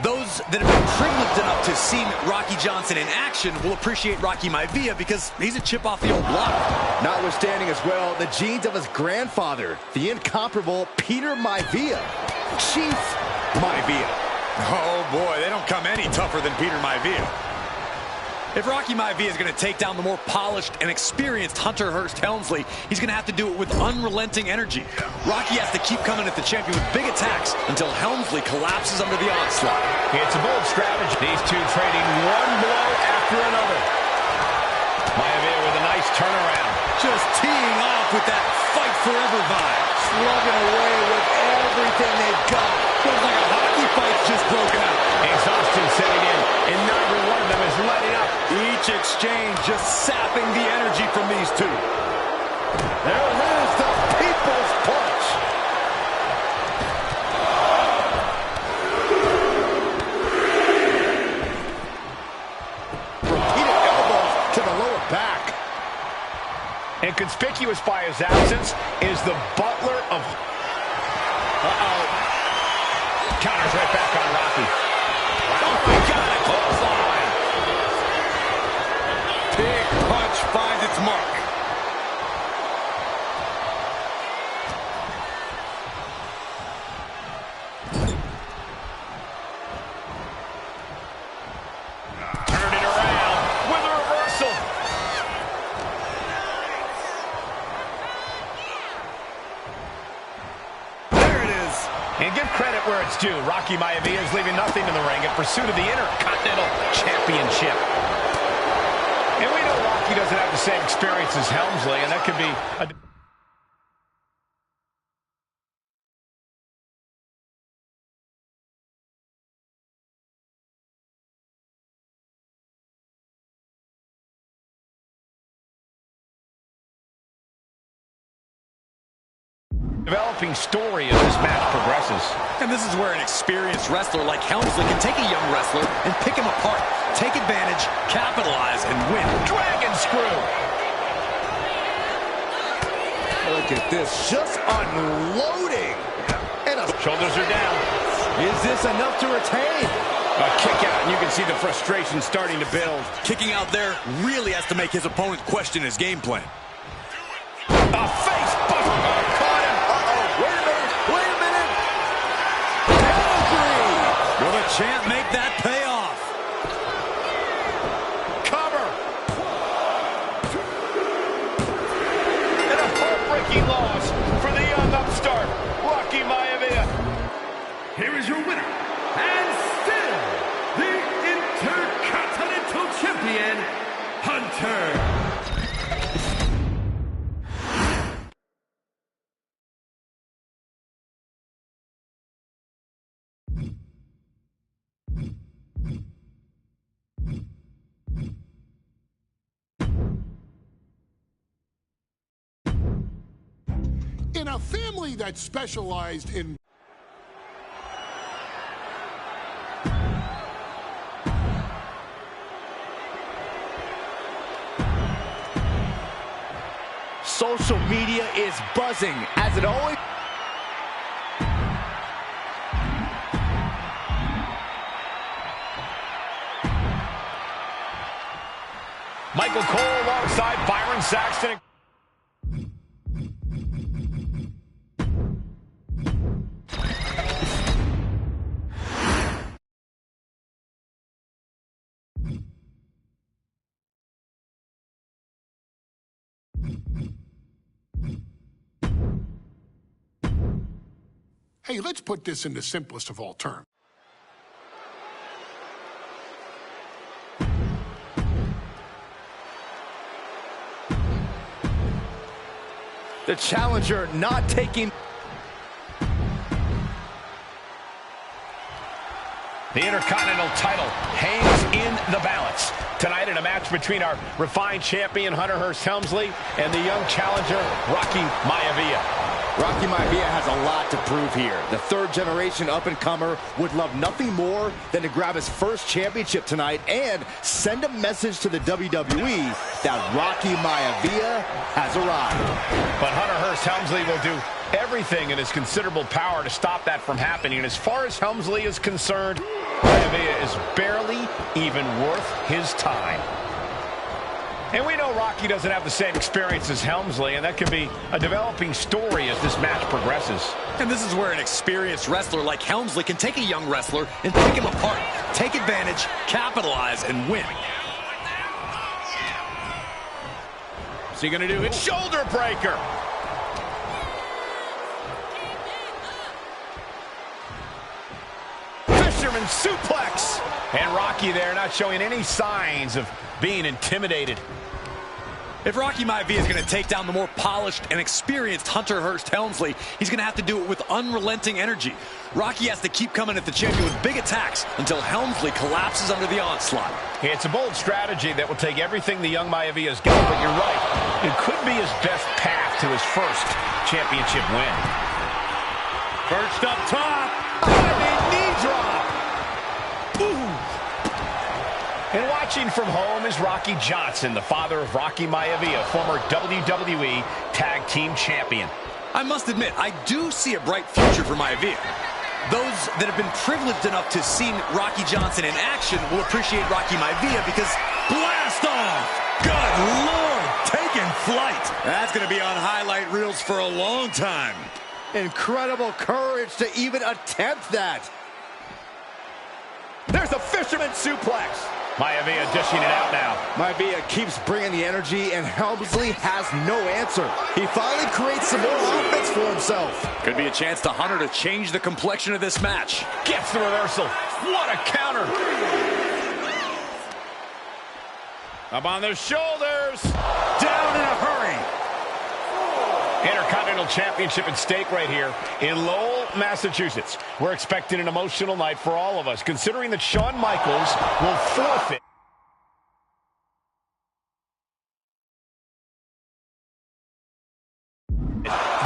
Those that have been privileged enough to see Rocky Johnson in action will appreciate Rocky Maivia because he's a chip off the old block. Notwithstanding as well the genes of his grandfather, the incomparable Peter Maivia. Chief Maivia. Oh boy, they don't come any tougher than Peter Maivia. If Rocky Maivia is going to take down the more polished and experienced Hunter Hearst Helmsley, he's going to have to do it with unrelenting energy. Rocky has to keep coming at the champion with big attacks until Helmsley collapses under the onslaught. It's a bold strategy. These two trading one blow after another. Maivia with a nice turnaround. Just teeing off with that fight forever vibe. Slugging away with everything they've got. Feels like a hockey fight's just broken out. Exhaustion setting in, and neither one of them is letting up. Each exchange just sapping the energy from these two. There it is, the People's Punch. Repeated elbows to the lower back. And conspicuous by his absence is the butler of... Counters right back on Rocky. Oh my God, a clothesline. Big punch finds its mark. Turn it around with a reversal. There it is. And give credit where it's due. Rocky Maivia is leaving nothing in the ring in pursuit of the Intercontinental Championship. And we know Rocky doesn't have the same experience as Helmsley, and that could be a... developing story as this match progresses. And this is where an experienced wrestler like Helmsley can take a young wrestler and pick him apart, take advantage, capitalize, and win. Dragon screw. Look at this, just unloading. And Shoulders are down. is this enough to retain? A kick out, and you can see the frustration starting to build. Kicking out there really has to make his opponent question his game plan. A face buster. Caught him. Wait a minute. Pedigree. Will the champ make that pay off? Cover. And a heartbreaking loss for the young upstart, Rocky Maivia. Here is your winner, and still the Intercontinental Champion, Hunter. In a family that specialized in Social media is buzzing, as it always... Michael Cole alongside Byron Saxton. Hey, let's put this in the simplest of all terms. The challenger not taking... The Intercontinental title hangs in the balance. Tonight in a match between our refined champion, Hunter Hearst Helmsley, and the young challenger, Rocky Maivia. Rocky Maivia has a lot to prove here. The third-generation up-and-comer would love nothing more than to grab his first championship tonight and send a message to the WWE that Rocky Maivia has arrived. But Hunter Hearst Helmsley will do everything in his considerable power to stop that from happening. And as far as Helmsley is concerned, Maivia is barely even worth his time. And we know Rocky doesn't have the same experience as Helmsley, and that can be a developing story as this match progresses. And this is where an experienced wrestler like Helmsley can take a young wrestler and pick him apart, take advantage, capitalize, and win. What's he going to do? It's shoulder breaker. Fisherman suplex. And Rocky there not showing any signs of being intimidated. If Rocky Maivia is going to take down the more polished and experienced Hunter Hearst Helmsley, he's going to have to do it with unrelenting energy. Rocky has to keep coming at the champion with big attacks until Helmsley collapses under the onslaught. It's a bold strategy that will take everything the young Maivia's got, but you're right. It could be his best path to his first championship win. First up top. Knee drop. Ooh. And watching from home is Rocky Johnson, the father of Rocky Maivia, former WWE Tag Team Champion. I must admit, I do see a bright future for Maivia. Those that have been privileged enough to see Rocky Johnson in action will appreciate Rocky Maivia because blast off! Good Lord, taking flight. That's going to be on highlight reels for a long time. Incredible courage to even attempt that. There's a fisherman suplex. Maivia dishing it out now. Maivia keeps bringing the energy, and Helmsley has no answer. He finally creates some more offense for himself. Could be a chance to Hunter to change the complexion of this match. Gets the reversal. What a counter. Up on the shoulders. Down in a hurry. Intercontinental Championship at stake right here in Lowell, Massachusetts. We're expecting an emotional night for all of us, considering that Shawn Michaels will forfeit.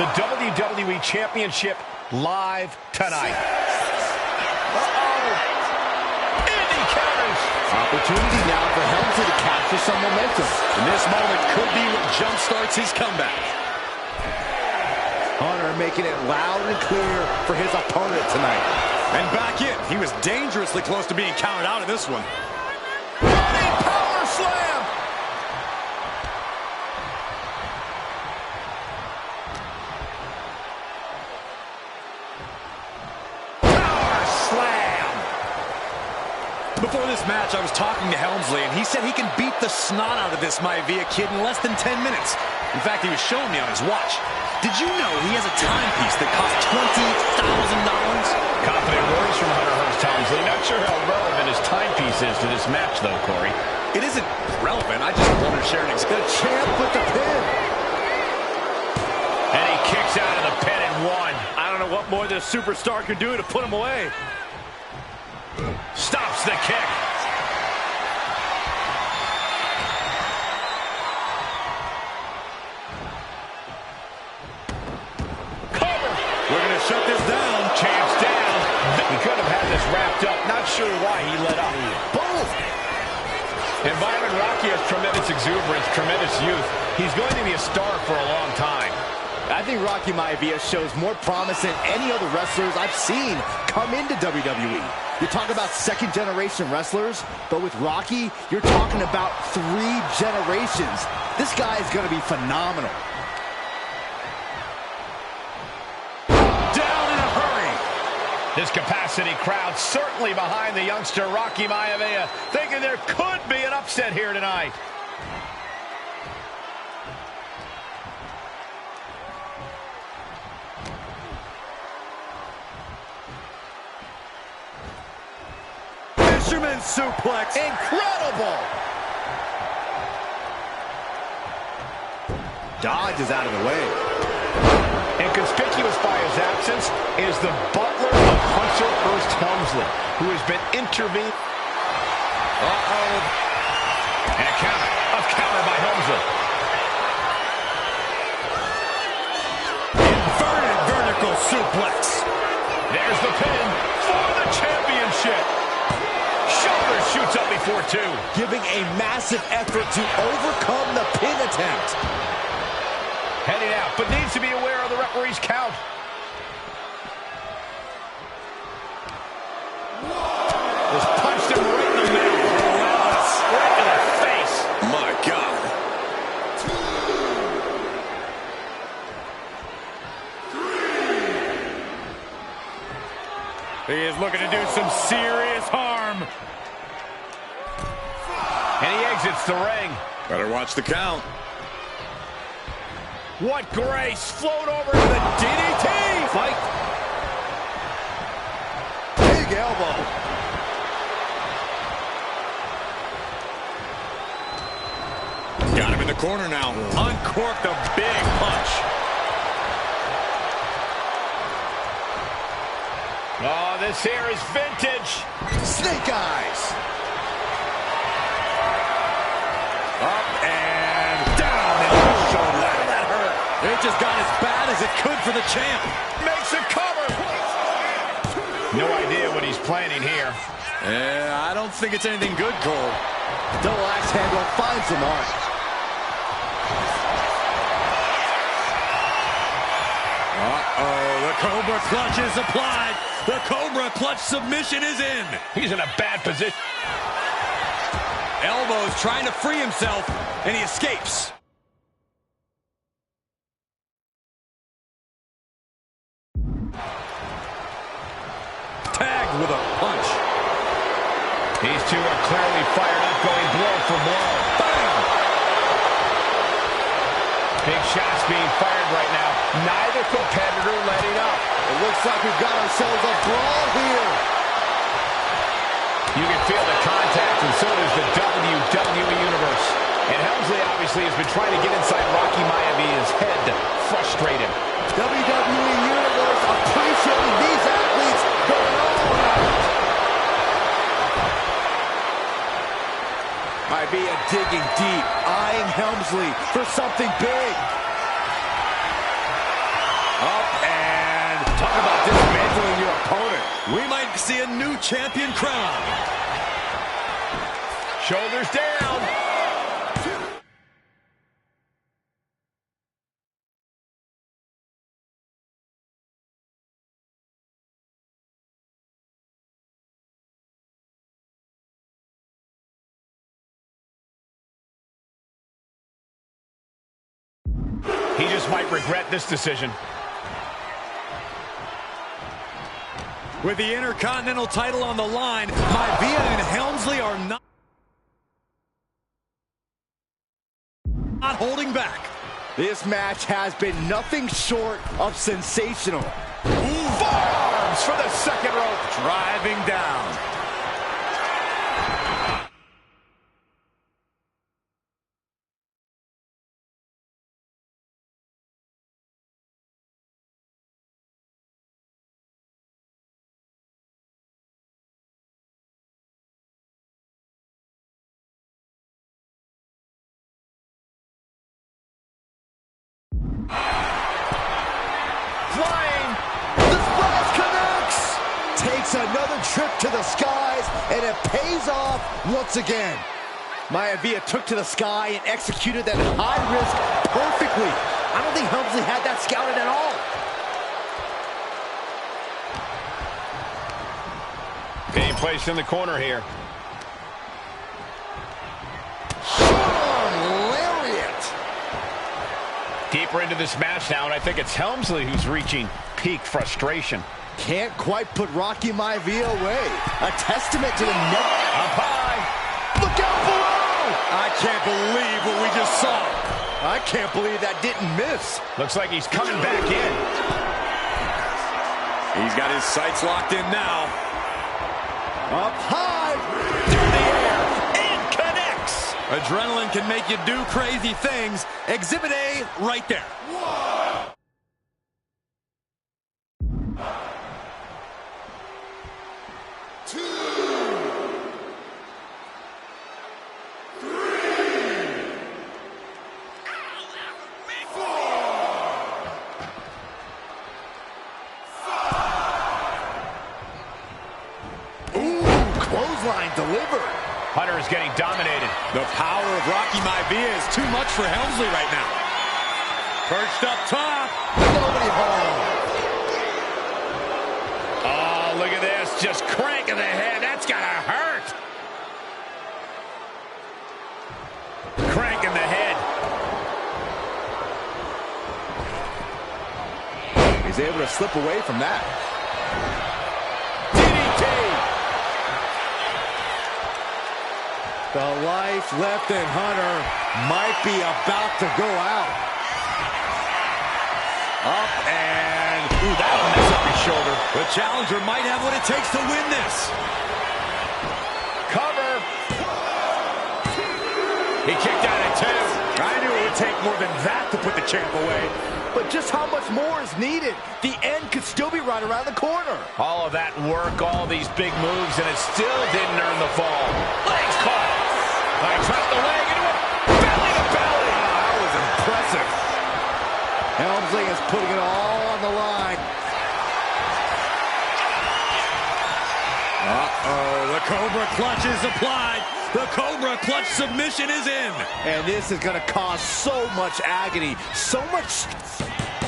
The WWE Championship live tonight. Indy counters. Opportunity now for Helmsley to capture some momentum. And this moment could be what jumpstarts his comeback. Hunter making it loud and clear for his opponent tonight. And back in. He was dangerously close to being counted out of this one. Running power slam. Power slam. Before this match, I was talking to Helmsley, and he said he can beat the snot out of this Maivia kid in less than 10 minutes. In fact, he was showing me on his watch. Did you know he has a timepiece that costs $20,000? Confident words from Hunter Hearst Helmsley. Not sure how relevant his timepiece is to this match, though, Corey. It isn't relevant. I just wanted to share an experience. The champ with the pin. And he kicks out of the pin and one. I don't know what more this superstar can do to put him away. Stops the kick. Shut this down. Champ's down. He could have had this wrapped up. Not sure why he let up. Boom! And Byron, Rocky has tremendous exuberance, tremendous youth. He's going to be a star for a long time. I think Rocky Maivia shows more promise than any other wrestlers I've seen come into WWE. You talk about second-generation wrestlers, but with Rocky, you're talking about 3 generations. This guy is going to be phenomenal. Down in a hurry. This capacity crowd certainly behind the youngster Rocky Maivia, thinking there could be an upset here tonight. Fisherman suplex. Incredible! Dodges out of the way. Inconspicuous by his absence is the butler of Hunter Hearst Helmsley, who has been intervened. Uh-oh. And a counter by Helmsley. Inverted vertical suplex. There's the pin for the championship. Shoulder shoots up before 2. Giving a massive effort to overcome the pin attempt. Heading out, but needs to be aware of the referee's count. Just punched him right in the middle. Right in the face. My God. 2, 3. He is looking to do some serious harm. And he exits the ring. Better watch the count. What grace! Float over to the DDT! Fight! Big elbow. Got him in the corner now. Uncorked a big punch. Oh, this here is vintage. Snake eyes. Up and down. And shoulder. That hurt. It just got as bad as it could for the champ. Makes a cover. No idea what he's planning here. I don't think it's anything good, Cole. Double axe handle finds the mark. Uh-oh, the Cobra clutch is applied. The Cobra clutch submission is in. He's in a bad position. Elbows trying to free himself, and he escapes. Tagged with a punch. These two are clearly fired up, going blow for blow. Bam! Big shots being fired right now. Neither competitor letting up. It looks like we've got ourselves a brawl here. You can feel the contact, and so does the WWE Universe. And Helmsley obviously has been trying to get inside Rocky Maivia's head to frustrate him. WWE Universe appreciating these athletes going all out. Maivia digging deep, eyeing Helmsley for something big. Up and talk about dismantling your opponent. We might see a new champion crowned. Shoulders down. He just might regret this decision. With the Intercontinental title on the line, Maivia and Helmsley are not holding back. This match has been nothing short of sensational. Forearms for the second rope. Driving down. Flying. The splash connects. Takes another trip to the skies, and it pays off once again. Maivia took to the sky and executed that high risk perfectly. I don't think Helmsley had that scouted at all. Being placed in the corner here. Lariat. Deeper into this match now, and I think it's Helmsley who's reaching peak frustration. Can't quite put Rocky Maivia away. A testament to the net. Up high. Look out below! I can't believe what we just saw. I can't believe that didn't miss. Looks like he's coming back in. He's got his sights locked in now. Up high. Through the air. And connects. Adrenaline can make you do crazy things. Exhibit A right there. Clothesline delivered. Hunter is getting dominated. The power of Rocky Maivia is too much for Helmsley right now. Perched up top. Nobody home. Oh, look at this. Just cranking the head. That's gotta hurt. Cranking the head. He's able to slip away from that. The life left in Hunter might be about to go out. Up and... Ooh, that'll mess up his shoulder. The challenger might have what it takes to win this. Cover. He kicked out at 2. I knew it would take more than that to put the champ away. But just how much more is needed? The end could still be right around the corner. All of that work, all these big moves, and it still didn't earn the fall. Legs caught. I dropped the leg into it. Belly to belly. Oh, that was impressive. Helmsley is putting it all on the line. Uh-oh, the Cobra clutch is applied. The Cobra clutch submission is in. And this is going to cause so much agony, so much...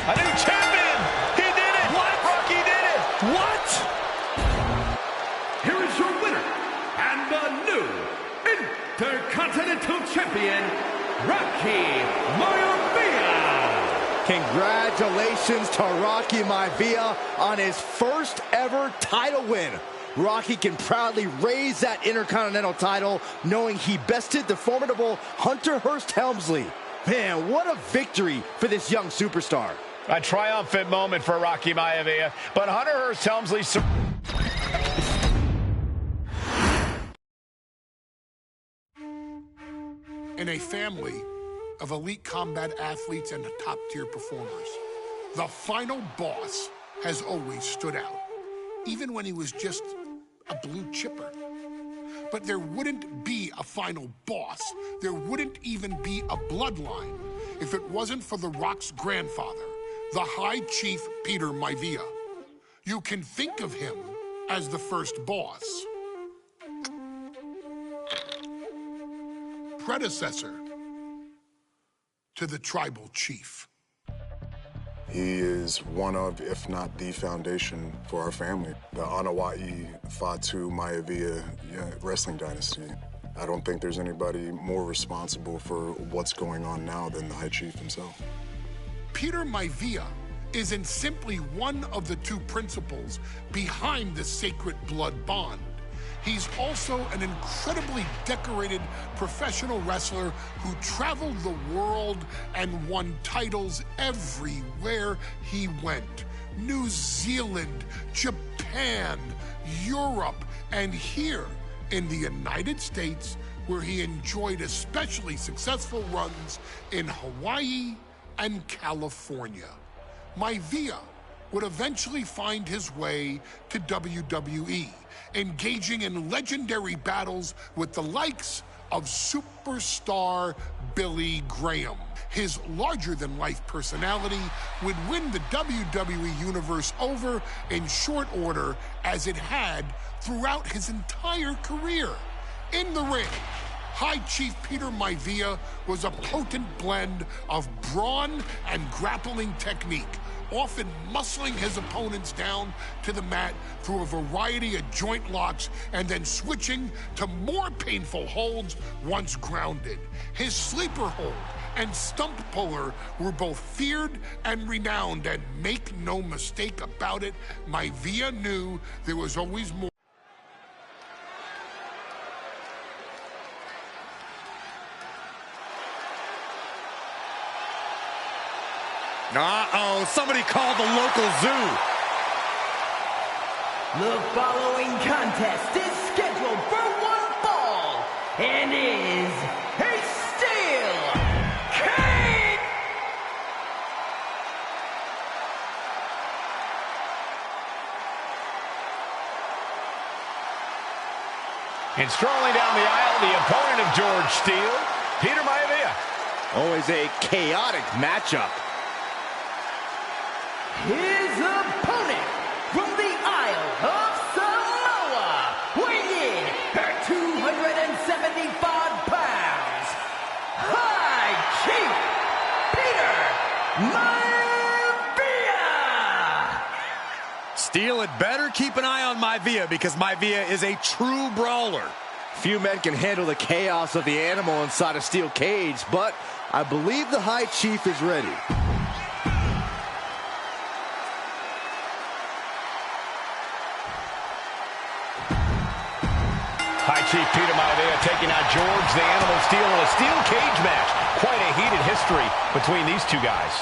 A new champion. He did it. What? Rocky did it. What? Here is your winner, and the new Intercontinental Champion, Rocky Maivia. Congratulations to Rocky Maivia on his first ever title win. Rocky can proudly raise that Intercontinental title, knowing he bested the formidable Hunter Hearst Helmsley. Man, what a victory for this young superstar. A triumphant moment for Rocky Maivia, but Hunter Hearst Helmsley... In a family of elite combat athletes and top-tier performers, the final boss has always stood out, even when he was just a blue chipper. But there wouldn't be a final boss. There wouldn't even be a bloodline if it wasn't for The Rock's grandfather, the High Chief Peter Maivia. You can think of him as the first boss. Predecessor to the tribal chief. He is one of, if not the foundation for our family. The Anoa'i Fatu Maivia wrestling dynasty. I don't think there's anybody more responsible for what's going on now than the High Chief himself. Peter Maivia isn't simply one of the two principals behind the Sacred Blood Bond. He's also an incredibly decorated professional wrestler who traveled the world and won titles everywhere he went. New Zealand, Japan, Europe, and here in the United States, where he enjoyed especially successful runs in Hawaii and California. Maivia would eventually find his way to WWE, engaging in legendary battles with the likes of superstar Billy Graham. His larger-than-life personality would win the WWE Universe over in short order, as it had throughout his entire career. In the ring, High Chief Peter Maivia was a potent blend of brawn and grappling technique, often muscling his opponents down to the mat through a variety of joint locks and then switching to more painful holds once grounded. His sleeper hold and stump puller were both feared and renowned, and make no mistake about it, Maivia knew there was always more. Uh-oh, somebody called the local zoo. The following contest is scheduled for one fall and is a steel cage. And strolling down the aisle, the opponent of George Steele, Peter Maivia. Always a chaotic matchup. His opponent from the Isle of Samoa, weighing in at 275 pounds, High Chief Peter Maivia. Steele had better keep an eye on Maivia because Maivia is a true brawler. Few men can handle the chaos of the animal inside a steel cage, but I believe the High Chief is ready. High Chief Peter Maivia taking on George the Animal Steele in a steel cage match. Quite a heated history between these two guys.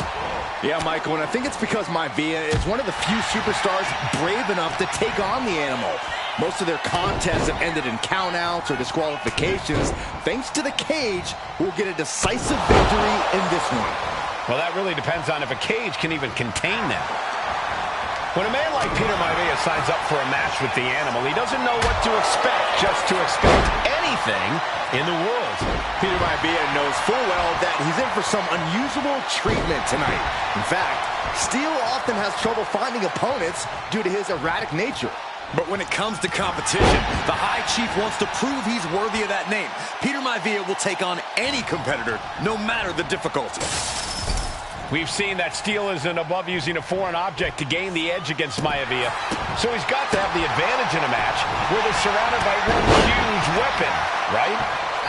Yeah, Michael, and I think it's because Maivia is one of the few superstars brave enough to take on the animal. Most of their contests have ended in countouts or disqualifications. Thanks to the cage, we'll get a decisive victory in this one. Well, that really depends on if a cage can even contain them. When a man like Peter Maivia signs up for a match with the animal, he doesn't know what to expect, just to expect anything in the world. Peter Maivia knows full well that he's in for some unusual treatment tonight. In fact, Steele often has trouble finding opponents due to his erratic nature. But when it comes to competition, the High Chief wants to prove he's worthy of that name. Peter Maivia will take on any competitor, no matter the difficulty. We've seen that Steele isn't above using a foreign object to gain the edge against Maivia. So he's got to have the advantage in a match where they're surrounded by one huge weapon, right?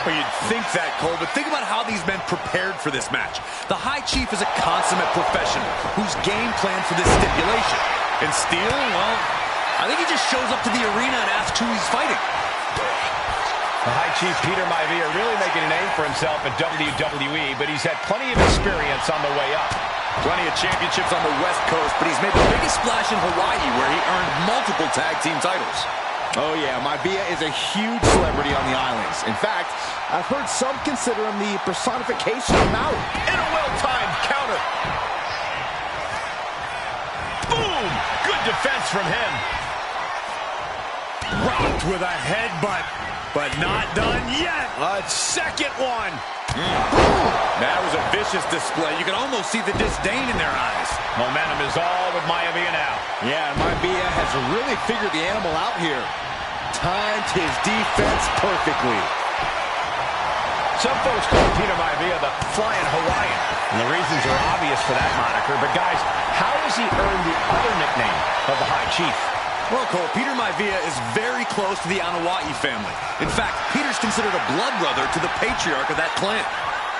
Well, you'd think that, Cole, but think about how these men prepared for this match. The High Chief is a consummate professional who's game planned for this stipulation. And Steele, well, I think he just shows up to the arena and asks who he's fighting. The High Chief Peter Maivia really making a name for himself at WWE, but he's had plenty of experience on the way up. Plenty of championships on the West Coast, but he's made the biggest splash in Hawaii, where he earned multiple tag team titles. Oh yeah, Maivia is a huge celebrity on the islands. In fact, I've heard some consider him the personification of Maui. And a well-timed counter. Boom! Good defense from him. Rocked with a headbutt, but not done yet. A second one. That was a vicious display. You can almost see the disdain in their eyes. Momentum is all with Maivia now. Yeah, Maivia has really figured the animal out here. Timed his defense perfectly. Some folks call Peter Maivia the Flying Hawaiian, and the reasons are obvious for that moniker. But guys, how has he earned the other nickname of the High Chief? Well, Cole, Peter Maivia is very close to the Anoa'i family. In fact, Peter's considered a blood brother to the patriarch of that clan.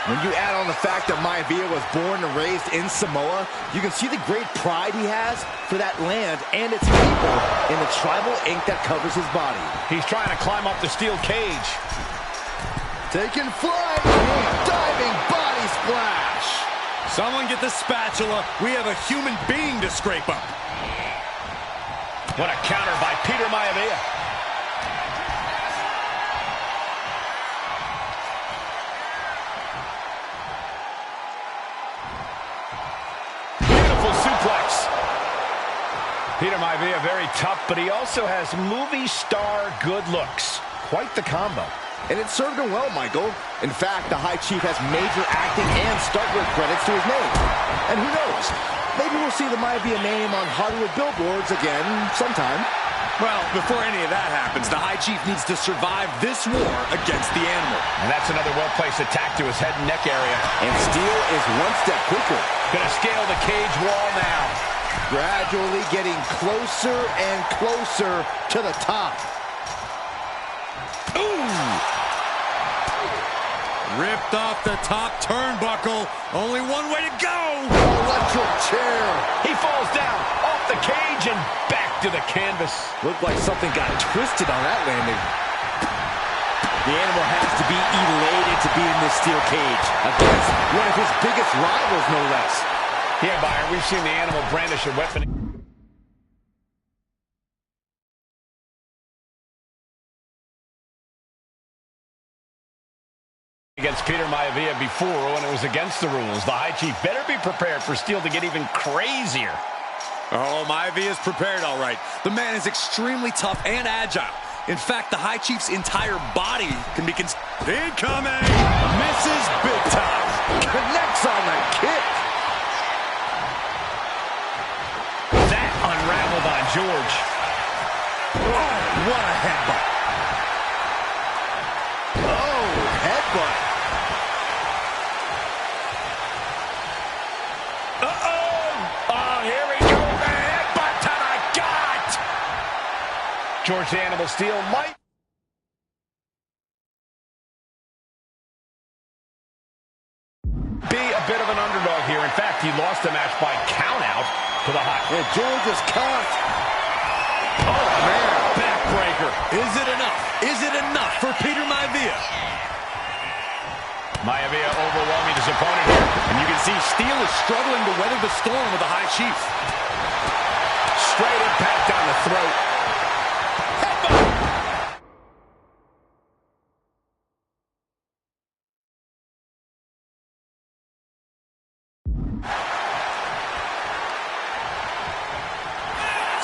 When you add on the fact that Maivia was born and raised in Samoa, you can see the great pride he has for that land and its people in the tribal ink that covers his body. He's trying to climb up the steel cage. Taking flight, diving body splash. Someone get the spatula. We have a human being to scrape up. What a counter by Peter Maivia. Beautiful suplex. Peter Maivia very tough, but he also has movie star good looks. Quite the combo. And it served him well, Michael. In fact, the High Chief has major acting and stuntwork credits to his name. And who knows? Maybe we'll see the Maivia name on Hollywood billboards again sometime. Well, before any of that happens, the High Chief needs to survive this war against the animal. And that's another well-placed attack to his head and neck area. And Steel is one step quicker. Gonna scale the cage wall now. Gradually getting closer and closer to the top. Ooh! Ripped off the top turnbuckle. Only one way to go. Electric chair. He falls down, off the cage, and back to the canvas. Looked like something got twisted on that landing. The animal has to be elated to be in this steel cage against one of his biggest rivals, no less. Yeah, Byron, we've seen the animal brandish a weapon against Peter Maivia before when it was against the rules. The High Chief better be prepared for Steel to get even crazier. Oh, Maivia's prepared, all right. The man is extremely tough and agile. In fact, the High Chief's entire body can be incoming! Misses big time. Connects on the kick. That unraveled on George. Oh, what a headbutt. Oh, headbutt. George the Animal Steel might be a bit of an underdog here. In fact, he lost the match by countout to the High. And George is caught. Oh, man. Backbreaker. Is it enough? Is it enough for Peter Maivia? Maivia overwhelming his opponent here. And you can see Steel is struggling to weather the storm with the High Chief. Straight impact on the throat.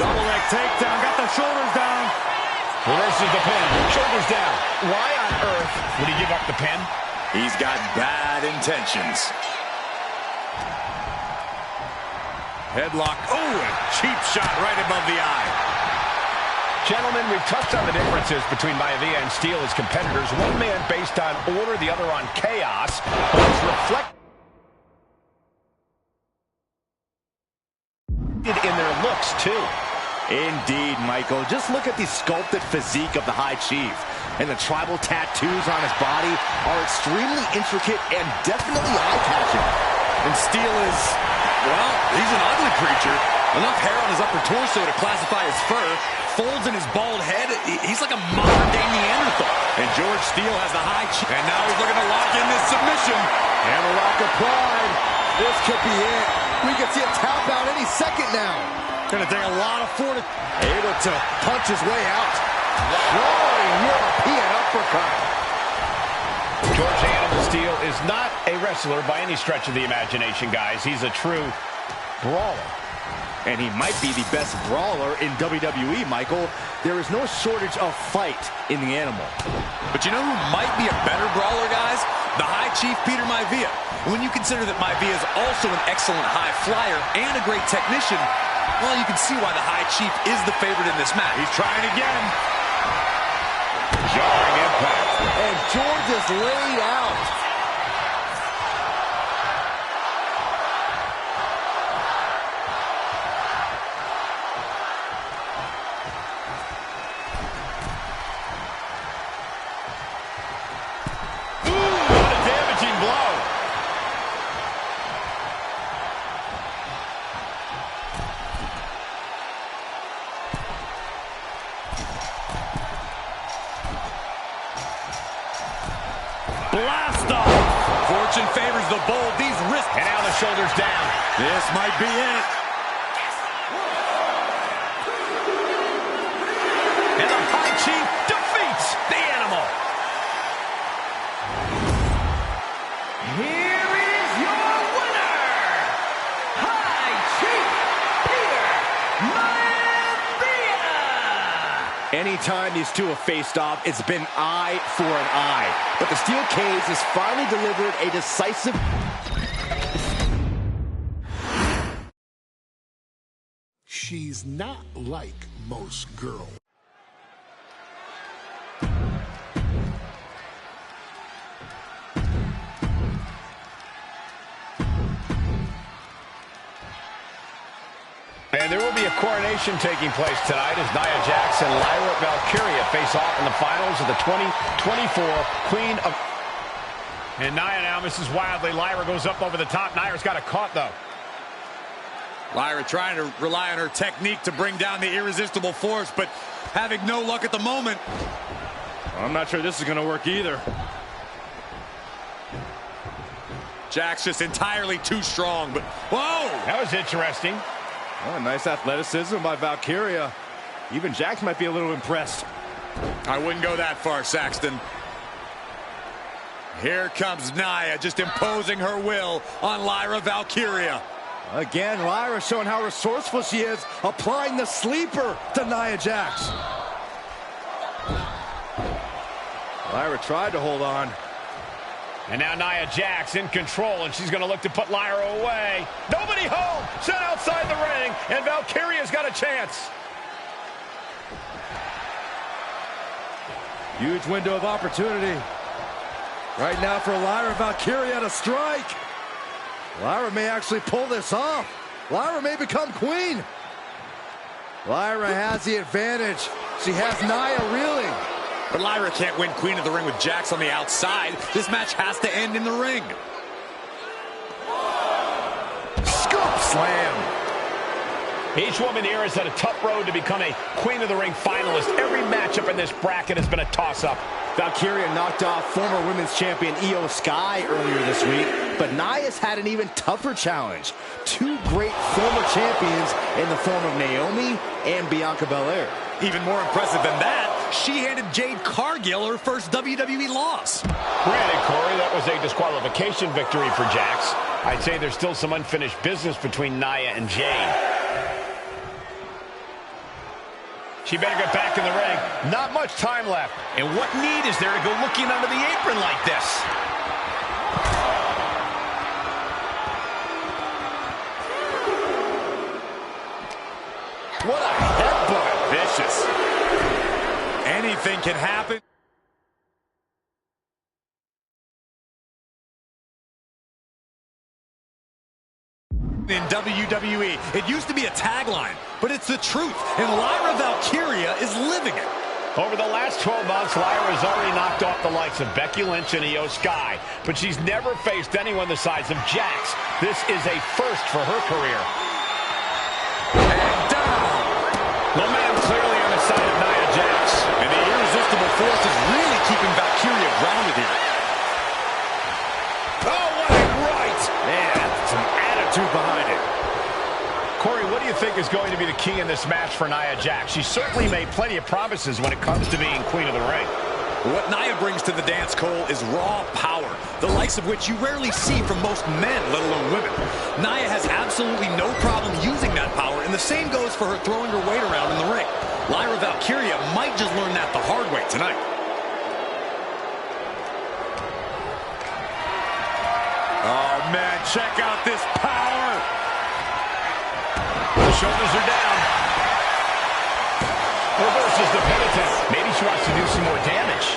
Double leg takedown, got the shoulders down. Reverses the pin, shoulders down. Why on earth would he give up the pin? He's got bad intentions. Headlock, oh, a cheap shot right above the eye. Gentlemen, we've touched on the differences between Maivia and Steel as competitors. One man based on order, the other on chaos. But it's reflected in their looks, too. Indeed, Michael. Just look at the sculpted physique of the High Chief. And the tribal tattoos on his body are extremely intricate and definitely eye-catching. And Steel is, well, he's an ugly creature. Enough hair on his upper torso to classify as fur. Folds in his bald head. He's like a modern-day Neanderthal. And George Steel has the High Chief. And now he's looking to lock in this submission. Hammerlock of pride. This could be it. We could see a tap out any second now. Gonna take a lot of fortitude. Able to punch his way out. Roaring European uppercut. George Animal Steel is not a wrestler by any stretch of the imagination, guys. He's a true brawler. And he might be the best brawler in WWE, Michael. There is no shortage of fight in the animal. But you know who might be a better brawler, guys? The High Chief, Peter Maivia. When you consider that Maivia is also an excellent high flyer and a great technician, well, you can see why the High Chief is the favorite in this match. He's trying again. Jarring impact. And George is laid out. Blast off! Fortune favors the bold. These wrists. And now the shoulders down. This might be it. And the High Chief defeats the animal. Here is your winner, High Chief Peter Maivia. Anytime these two have faced off, it's been eye for an eye. But the steel cage has finally delivered a decisive... She's not like most girls. coronation taking place tonight as Nia Jax and Lyra Valkyria face off in the finals of the 2024 Queen of... And Nia now misses wildly. Lyra goes up over the top. Nia's got it caught, though. Lyra trying to rely on her technique to bring down the irresistible force, but having no luck at the moment. I'm not sure this is going to work either. Jax just entirely too strong, but whoa! That was interesting. Oh, nice athleticism by Valkyria. Even Jax might be a little impressed. I wouldn't go that far, Saxton. Here comes Nia, just imposing her will on Lyra Valkyria. Again, Lyra showing how resourceful she is, applying the sleeper to Nia Jax. Lyra tried to hold on. And now Nia Jax in control, and she's going to look to put Lyra away. Nobody home! Set outside the ring, and Valkyria's got a chance. Huge window of opportunity. Right now for Lyra Valkyria to strike. Lyra may actually pull this off. Lyra may become queen. Lyra has the advantage. She has Nia reeling. But Lyra can't win Queen of the Ring with Jax on the outside. This match has to end in the ring. Scoop slam. Each woman here has had a tough road to become a Queen of the Ring finalist. Every matchup in this bracket has been a toss-up. Valkyria knocked off former women's champion Io Sky earlier this week, but Nia's had an even tougher challenge. Two great former champions in the form of Naomi and Bianca Belair. Even more impressive than that, she handed Jade Cargill her first WWE loss. Granted, Corey, that was a disqualification victory for Jax. I'd say there's still some unfinished business between Nia and Jade. She better get back in the ring. Not much time left. And what need is there to go looking under the apron like this? What a headbutt. Vicious. Anything can happen. In WWE, it used to be a tagline, but it's the truth, and Lyra Valkyria is living it. Over the last 12 months, Lyra has already knocked off the likes of Becky Lynch and Io Sky, but she's never faced anyone the size of Jax. This is a first for her career. And down. Momentum clearly on the side of Nia Jax. And the irresistible force is really keeping Valkyria grounded here. Oh, what a right! Man, that's some attitude behind it. Corey, what do you think is going to be the key in this match for Nia Jax? She certainly made plenty of promises when it comes to being Queen of the Ring. What Nia brings to the dance, Cole, is raw power, the likes of which you rarely see from most men, let alone women. Nia has absolutely no problem using that power, and the same goes for her throwing her weight around in the ring. Lyra Valkyria might just learn that the hard way tonight. Oh, man, check out this power. The shoulders are down. Reverses the penitent. Maybe she wants to do some more damage.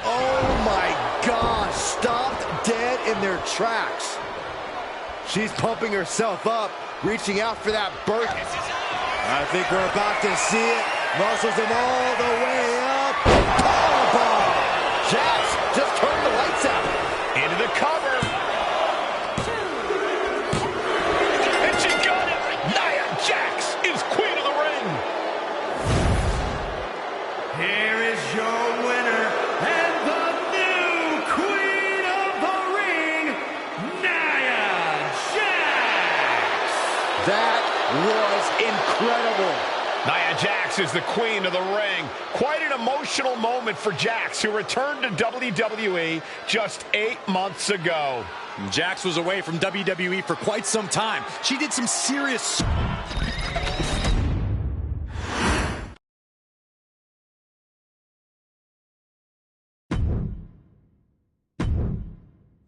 Oh my gosh, stopped dead in their tracks. She's pumping herself up, reaching out for that burst. I think we're about to see it. Muscles them all the way up. Powerbomb! Jax just turned the lights out. Into the cover. And she got it. Nia Jax is Queen of the Ring. Here is your winner and the new Queen of the Ring, Nia Jax. That was incredible. Nia Jax is the Queen of the Ring. Quite an emotional moment for Jax, who returned to WWE just 8 months ago. Jax was away from WWE for quite some time. She did some serious...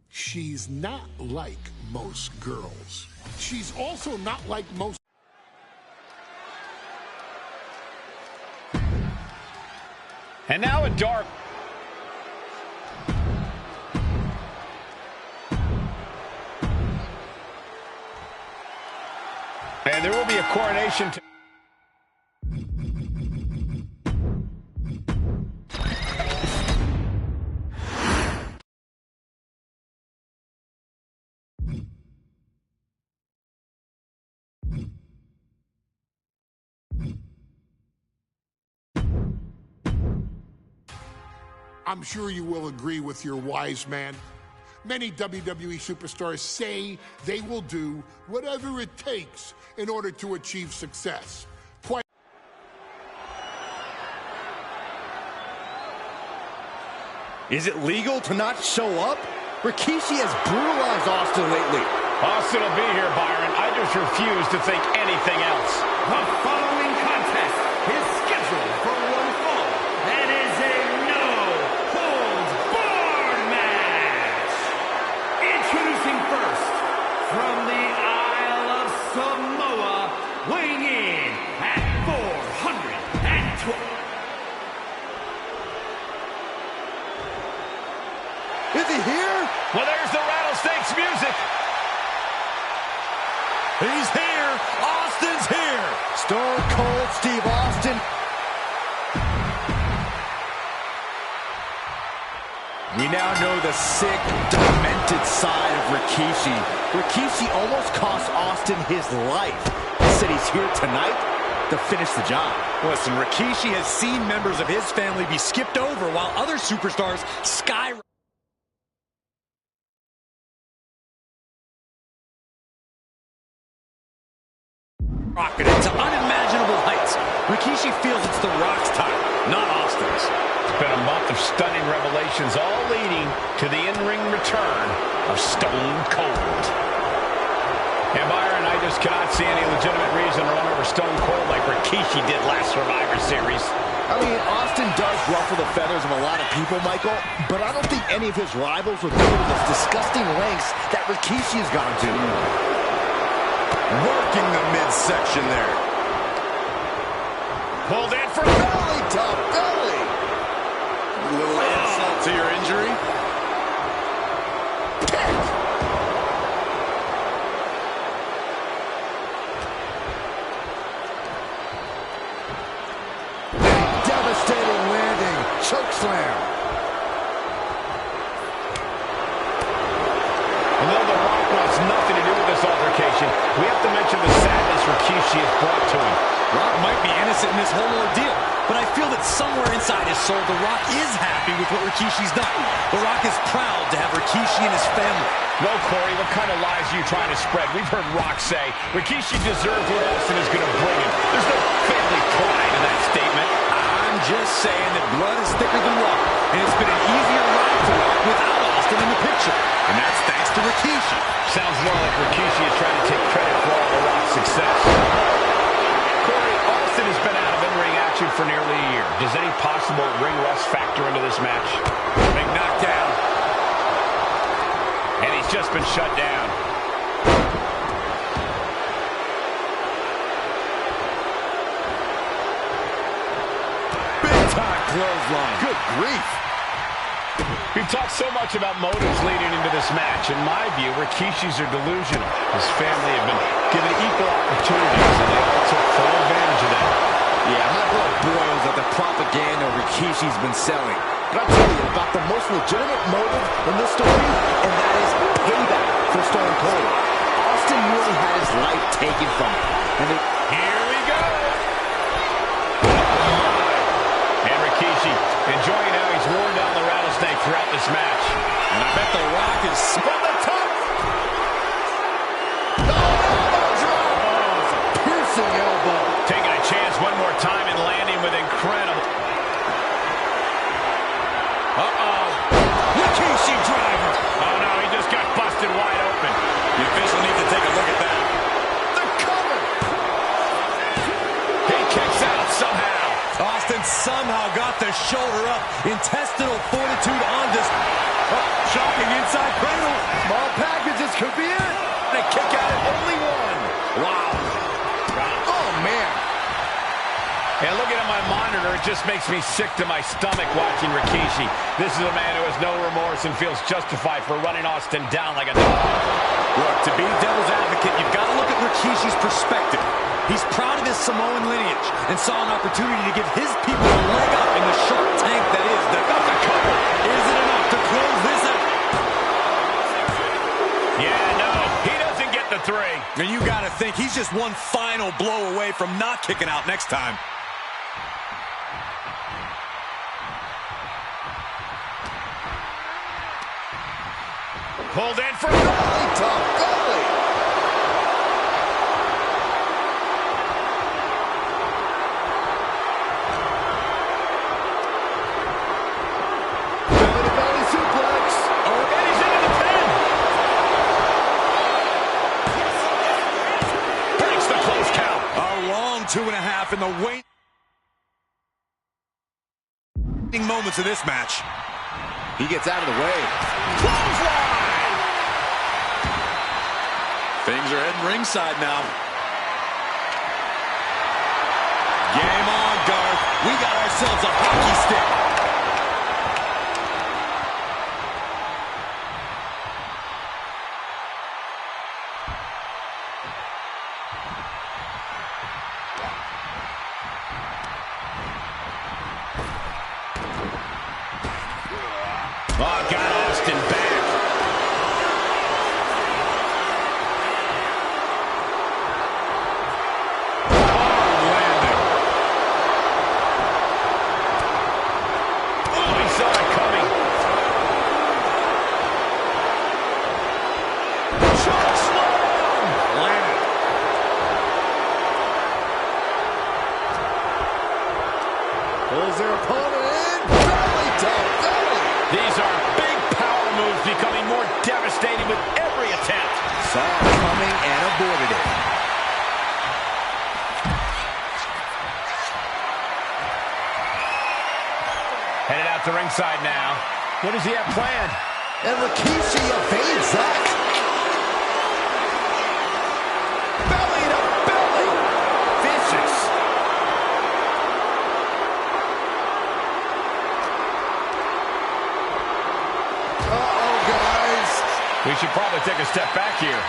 She's not like most girls. She's also not like most... And now a dark... there will be a coronation. I'm sure you will agree with your wise man. Many WWE superstars say they will do whatever it takes in order to achieve success. Is it legal to not show up? Rikishi has brutalized Austin lately. Austin will be here, Byron. I just refuse to think anything else. The following contest is scheduled for one fall and is a no-holds-barred match. Introducing first, from the Isle of Samoa, weighing in at 412. Is he here? Well, there's the Rattlesnakes music. He's here. Austin's here. Stone Cold Steve Austin. We now know the sick, demented side of Rikishi. Rikishi almost cost Austin his life. He said he's here tonight to finish the job. Listen, Rikishi has seen members of his family be skipped over while other superstars skyrocketed to unimaginable heights. Rikishi feels it's The Rock's time, not Austin's. It's been a month of stunning revelations, all leading to the in-ring return of Stone Cold. And Byron, I just cannot see any legitimate reason to run over Stone Cold like Rikishi did last Survivor Series. I mean, Austin does ruffle the feathers of a lot of people, Michael, but I don't think any of his rivals would go to those disgusting lengths that Rikishi has gone to. Working the midsection there. Pulled in for Belly to belly. A little insult to your injury. Devastating landing. Choke slam. And though The Rock wants nothing to do with this altercation, we have to mention the sadness Rikishi has brought to him. Rock might be innocent in this whole ordeal, but I feel that somewhere inside his soul, The Rock is happy with what Rikishi's done. The Rock is proud to have Rikishi and his family. No, Corey, what kind of lies are you trying to spread? We've heard Rock say Rikishi deserves what Austin is going to bring him. There's no family pride in that statement. I'm just saying that blood is thicker than water, and it's been an easier ride to walk without Austin in the picture. And that's thanks to Rikishi. Sounds more like Rikishi is trying to take credit for all The Rock's success. Corey, Austin has been out of in-ring action for nearly a year. Does any possible ring rust factor into this match? Big knockdown. And he's just been shut down. Big time clothesline. Good grief. We've talked so much about motives leading into this match. In my view, Rikishi's are delusional. His family have been given equal opportunities, and they all took full advantage of that. Yeah, my blood boils at the propaganda Rikishi's been selling. But I'll tell you about the most legitimate motive in this story, and that is payback for Stone Cold. Austin really had his life taken from him. And here we go. And Rikishi enjoying how he's worn down the rattlesnake throughout this match. And I bet The Rock is from the top. piercing elbow. Taking a chance one more time and landing with incredible. Uh-oh. Rikishi driver. Oh, no, he just got busted wide open. The official needs to take a look at that. The cover. He kicks out somehow. Austin somehow got the shoulder up. Intestinal fortitude on this. Oh, shocking inside cradle. Small packages could be it. And a kick out at only one. Wow. Oh, man. And looking at my monitor, it just makes me sick to my stomach watching Rikishi. This is a man who has no remorse and feels justified for running Austin down like a dog. Look, to be devil's advocate, you've got to look at Rikishi's perspective. He's proud of his Samoan lineage and saw an opportunity to give his people a leg up in the shark tank that is the cover. Is it enough to close this out? Yeah, no, he doesn't get the 3. And you got to think he's just one final blow away from not kicking out next time. Pulled in for belly to belly. Belly suplex. Oh, and he's into the pin. Breaks the close count. A long 2.5 in the waiting moments of this match. He gets out of the way. Clothesline. Things are heading ringside now. Game on, Garth. We got ourselves a hockey stick. Oh, got Austin back. Pulls their opponent in. Belly to belly. These are big power moves becoming more devastating with every attempt. Saw it coming and avoided it. Headed out to ringside now. What does he have planned? And Rikishi evades that. Belly to belly. Vicious. Uh-oh, guys. We should probably take a step back here.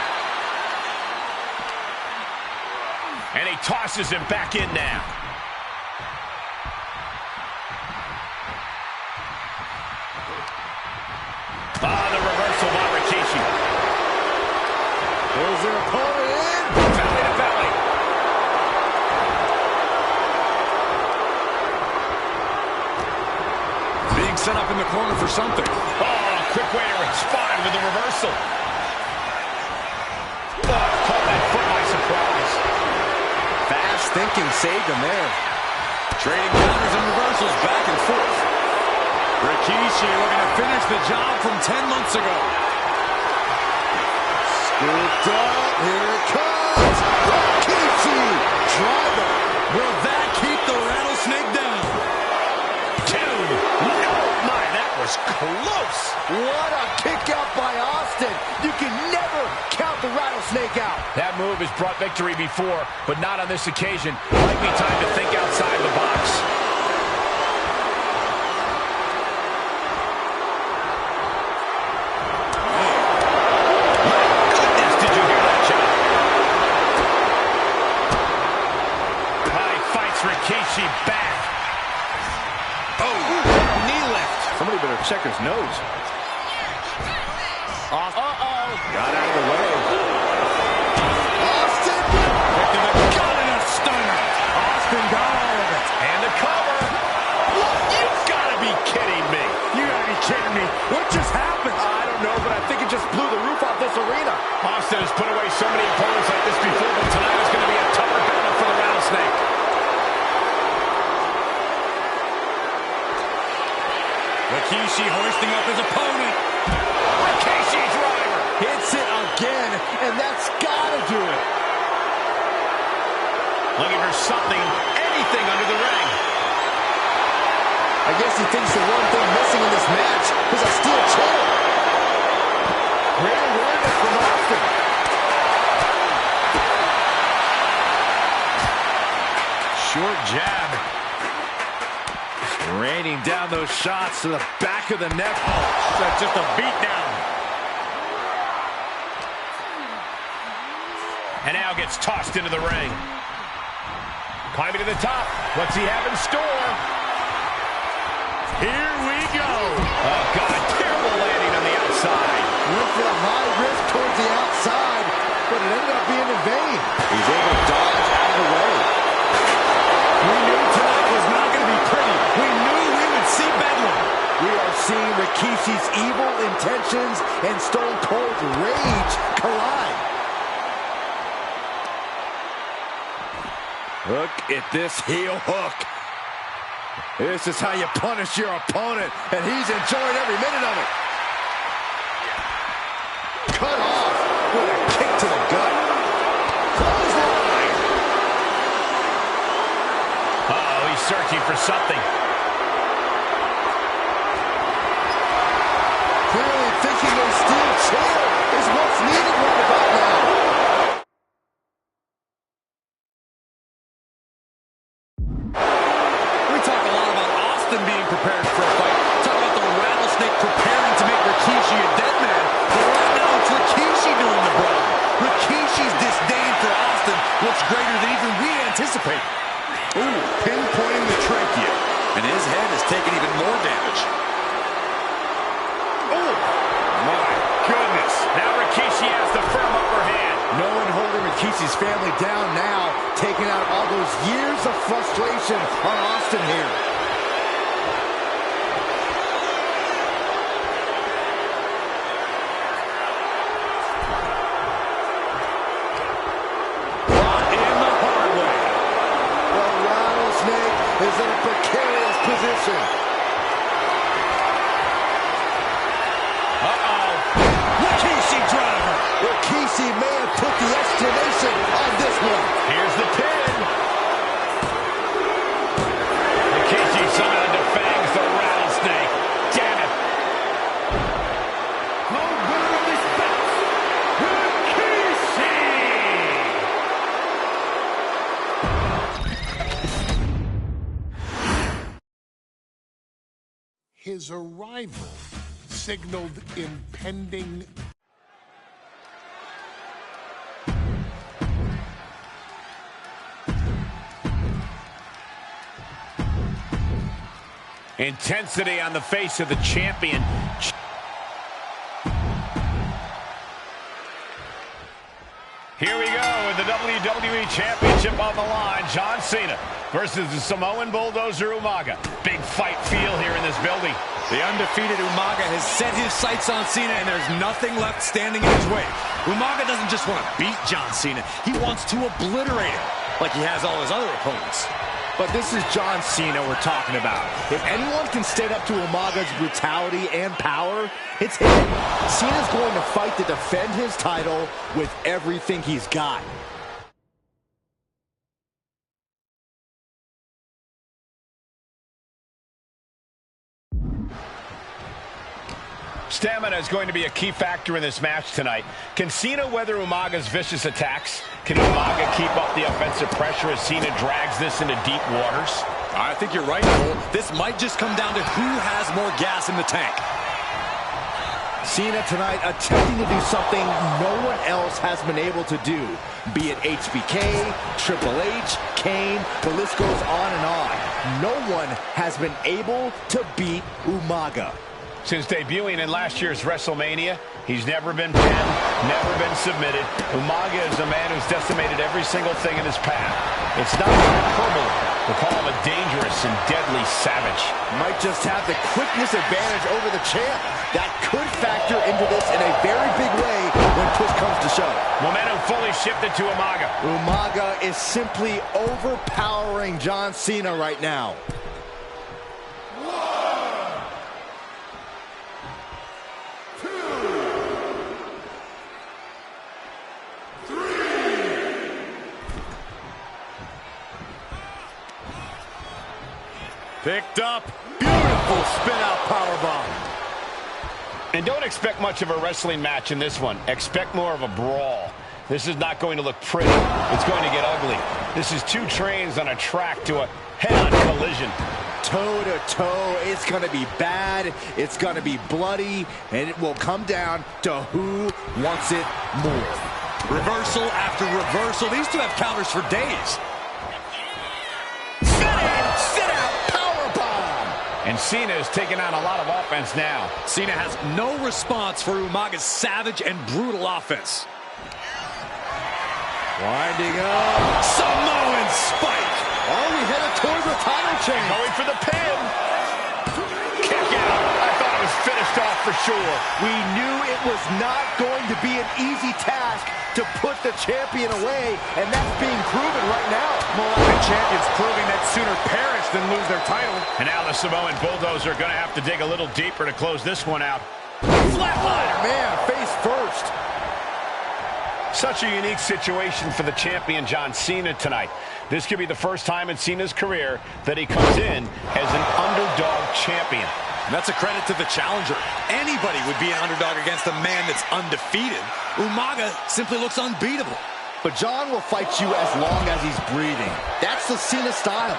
And he tosses him back in now. Ah, the reversal by Rikishi. Pulls their opponent in. Belly to belly. Being set up in the corner for something. Oh, quick way to respond with the reversal. Oh, caught that foot by surprise. Fast thinking saved him there. Trading counters and reversals back and forth. Rikishi looking to finish the job from 10 months ago. Scooped up. Here it comes. Rikishi. Driver. Will that keep the rattlesnake down? Dude, no, my, that was close. What a kick out by Austin. You can never count the rattlesnake out. That move has brought victory before, but not on this occasion. Might be time to think outside the box. Rikishi back. Oh, knee lift. Somebody better check his nose. Uh-oh. Got out of the way. Austin. Got in a stunner. Austin got all of it. And the cover. What? You've got to be kidding me. You gotta be kidding me. What just happened? I don't know, but I think it just blew the roof off this arena. Austin has put away so many opponents like this before, but tonight is going to be a tougher battle for the rattlesnake. Rikishi hoisting up his opponent. Rikishi driver. Hits it again, and that's gotta do it. Looking for something, anything under the ring. I guess he thinks the one thing missing in this match is a steel chair. Great awareness from Austin. Short jab. Raining down those shots to the back of the neck. Oh, that's just a beatdown. now gets tossed into the ring. Climbing to the top. What's he have in store? Here we go. Oh, God. Terrible landing on the outside. Went for the high risk towards the outside, but it ended up being in vain. He's able to dodge out of the way. We knew tonight was not going to be pretty. We knew we would see bedlam. We are seeing Rikishi's evil intentions and Stone Cold's rage collide. Look at this heel hook. This is how you punish your opponent, and he's enjoying every minute of it. Cut off with a kick to the gut. Clothesline. Uh-oh, he's searching for something. Clearly thinking a steel chair is what's needed right about now. We talk a lot about Austin being prepared for a fight. Talk about the rattlesnake preparing to make Rikishi a dead man. But right now it's Rikishi doing the brawl. Rikishi's disdain for Austin looks greater than even we anticipated. Ooh, pinpointing the trachea. And his head has taken even more damage. Oh, my goodness. Now Rikishi has the firm upper hand. No one holding Rikishi's family down now, taking out all those years of frustration on Austin here. Brought in the hard way. The rattlesnake is in a precarious position. Uh-oh. Rikishi driver. Rikishi may have put the exclamation on this one. Here's the pin. Rikishi somehow defangs the rattlesnake. Damn it. The winner of this bout, Rikishi! His arrival signaled impending intensity on the face of the champion. Here we go with the WWE Championship on the line. John Cena versus the Samoan Bulldozer Umaga. Big fight feel here in this building. The undefeated Umaga has set his sights on Cena, and there's nothing left standing in his way. Umaga doesn't just want to beat John Cena. He wants to obliterate him, like he has all his other opponents. But this is John Cena we're talking about. If anyone can stand up to Umaga's brutality and power, it's him. Cena's going to fight to defend his title with everything he's got. Stamina is going to be a key factor in this match tonight. Can Cena weather Umaga's vicious attacks? Can Umaga keep up the offensive pressure as Cena drags this into deep waters? I think you're right, Cole. This might just come down to who has more gas in the tank. Cena tonight attempting to do something no one else has been able to do. Be it HBK, Triple H, Kane, the list goes on and on. No one has been able to beat Umaga. Since debuting in last year's WrestleMania, he's never been pinned, never been submitted. Umaga is a man who's decimated every single thing in his path. It's not hyperbole to call him a dangerous and deadly savage. Might just have the quickness advantage over the champ. That could factor into this in a very big way when push comes to shove. Momentum fully shifted to Umaga. Umaga is simply overpowering John Cena right now. Picked up. Beautiful spin-out powerbomb. And don't expect much of a wrestling match in this one. Expect more of a brawl. This is not going to look pretty. It's going to get ugly. This is two trains on a track to a head-on collision. Toe-to-toe, it's going to be bad, it's going to be bloody, and it will come down to who wants it more. Reversal after reversal. These two have counters for days. Sit in, sit out, powerbomb. And Cena is taking on a lot of offense now. Cena has no response for Umaga's savage and brutal offense. Winding up. Samoan spike. Are we headed toward the title change? Going for the pin. Kick out. I thought it was finished off for sure. We knew it was not going to be an easy task to put the champion away, and that's being proven right now. Moroccan champions proving that sooner perish than lose their title. And now the Samoan Bulldozer are going to have to dig a little deeper to close this one out. Flatliner, man, face first. Such a unique situation for the champion John Cena tonight. This could be the first time in Cena's career that he comes in as an underdog champion. And that's a credit to the challenger. Anybody would be an underdog against a man that's undefeated. Umaga simply looks unbeatable. But John will fight you as long as he's breathing. That's the Cena style.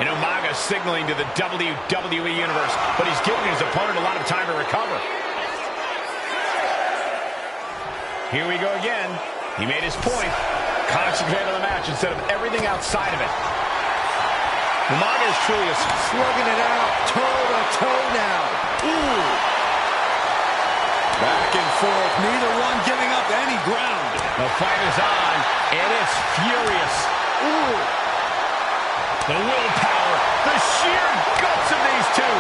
And Umaga signaling to the WWE Universe, but he's giving his opponent a lot of time to recover. Here we go again. He made his point. Concentrate on the match instead of everything outside of it. Umaga is truly slugging it out, toe-to-toe now. Ooh. Back and forth, neither one giving up any ground. The fight is on, and it's furious. Ooh. The willpower, the sheer guts of these two.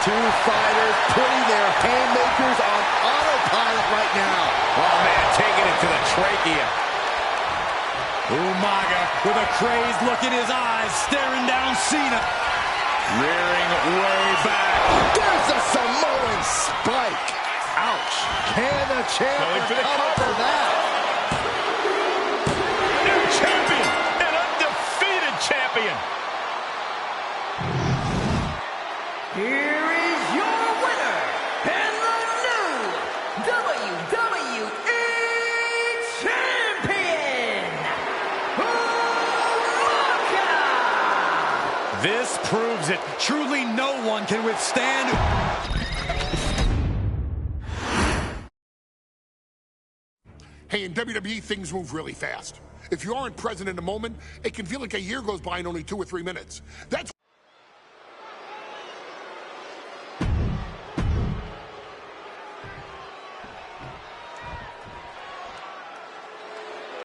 Two fighters putting their haymakers on autopilot right now. Oh, man, taking it to the trachea. Umaga with a crazed look in his eyes, staring down Cena. Rearing way back. There's a Samoan spike. Ouch. Can the champion cover for that? Champion, an undefeated champion. Here is your winner, and the new WWE Champion, Umaga! This proves it. Truly no one can withstand. Hey, in WWE, things move really fast. If you aren't present in the moment, it can feel like a year goes by in only 2 or 3 minutes. That's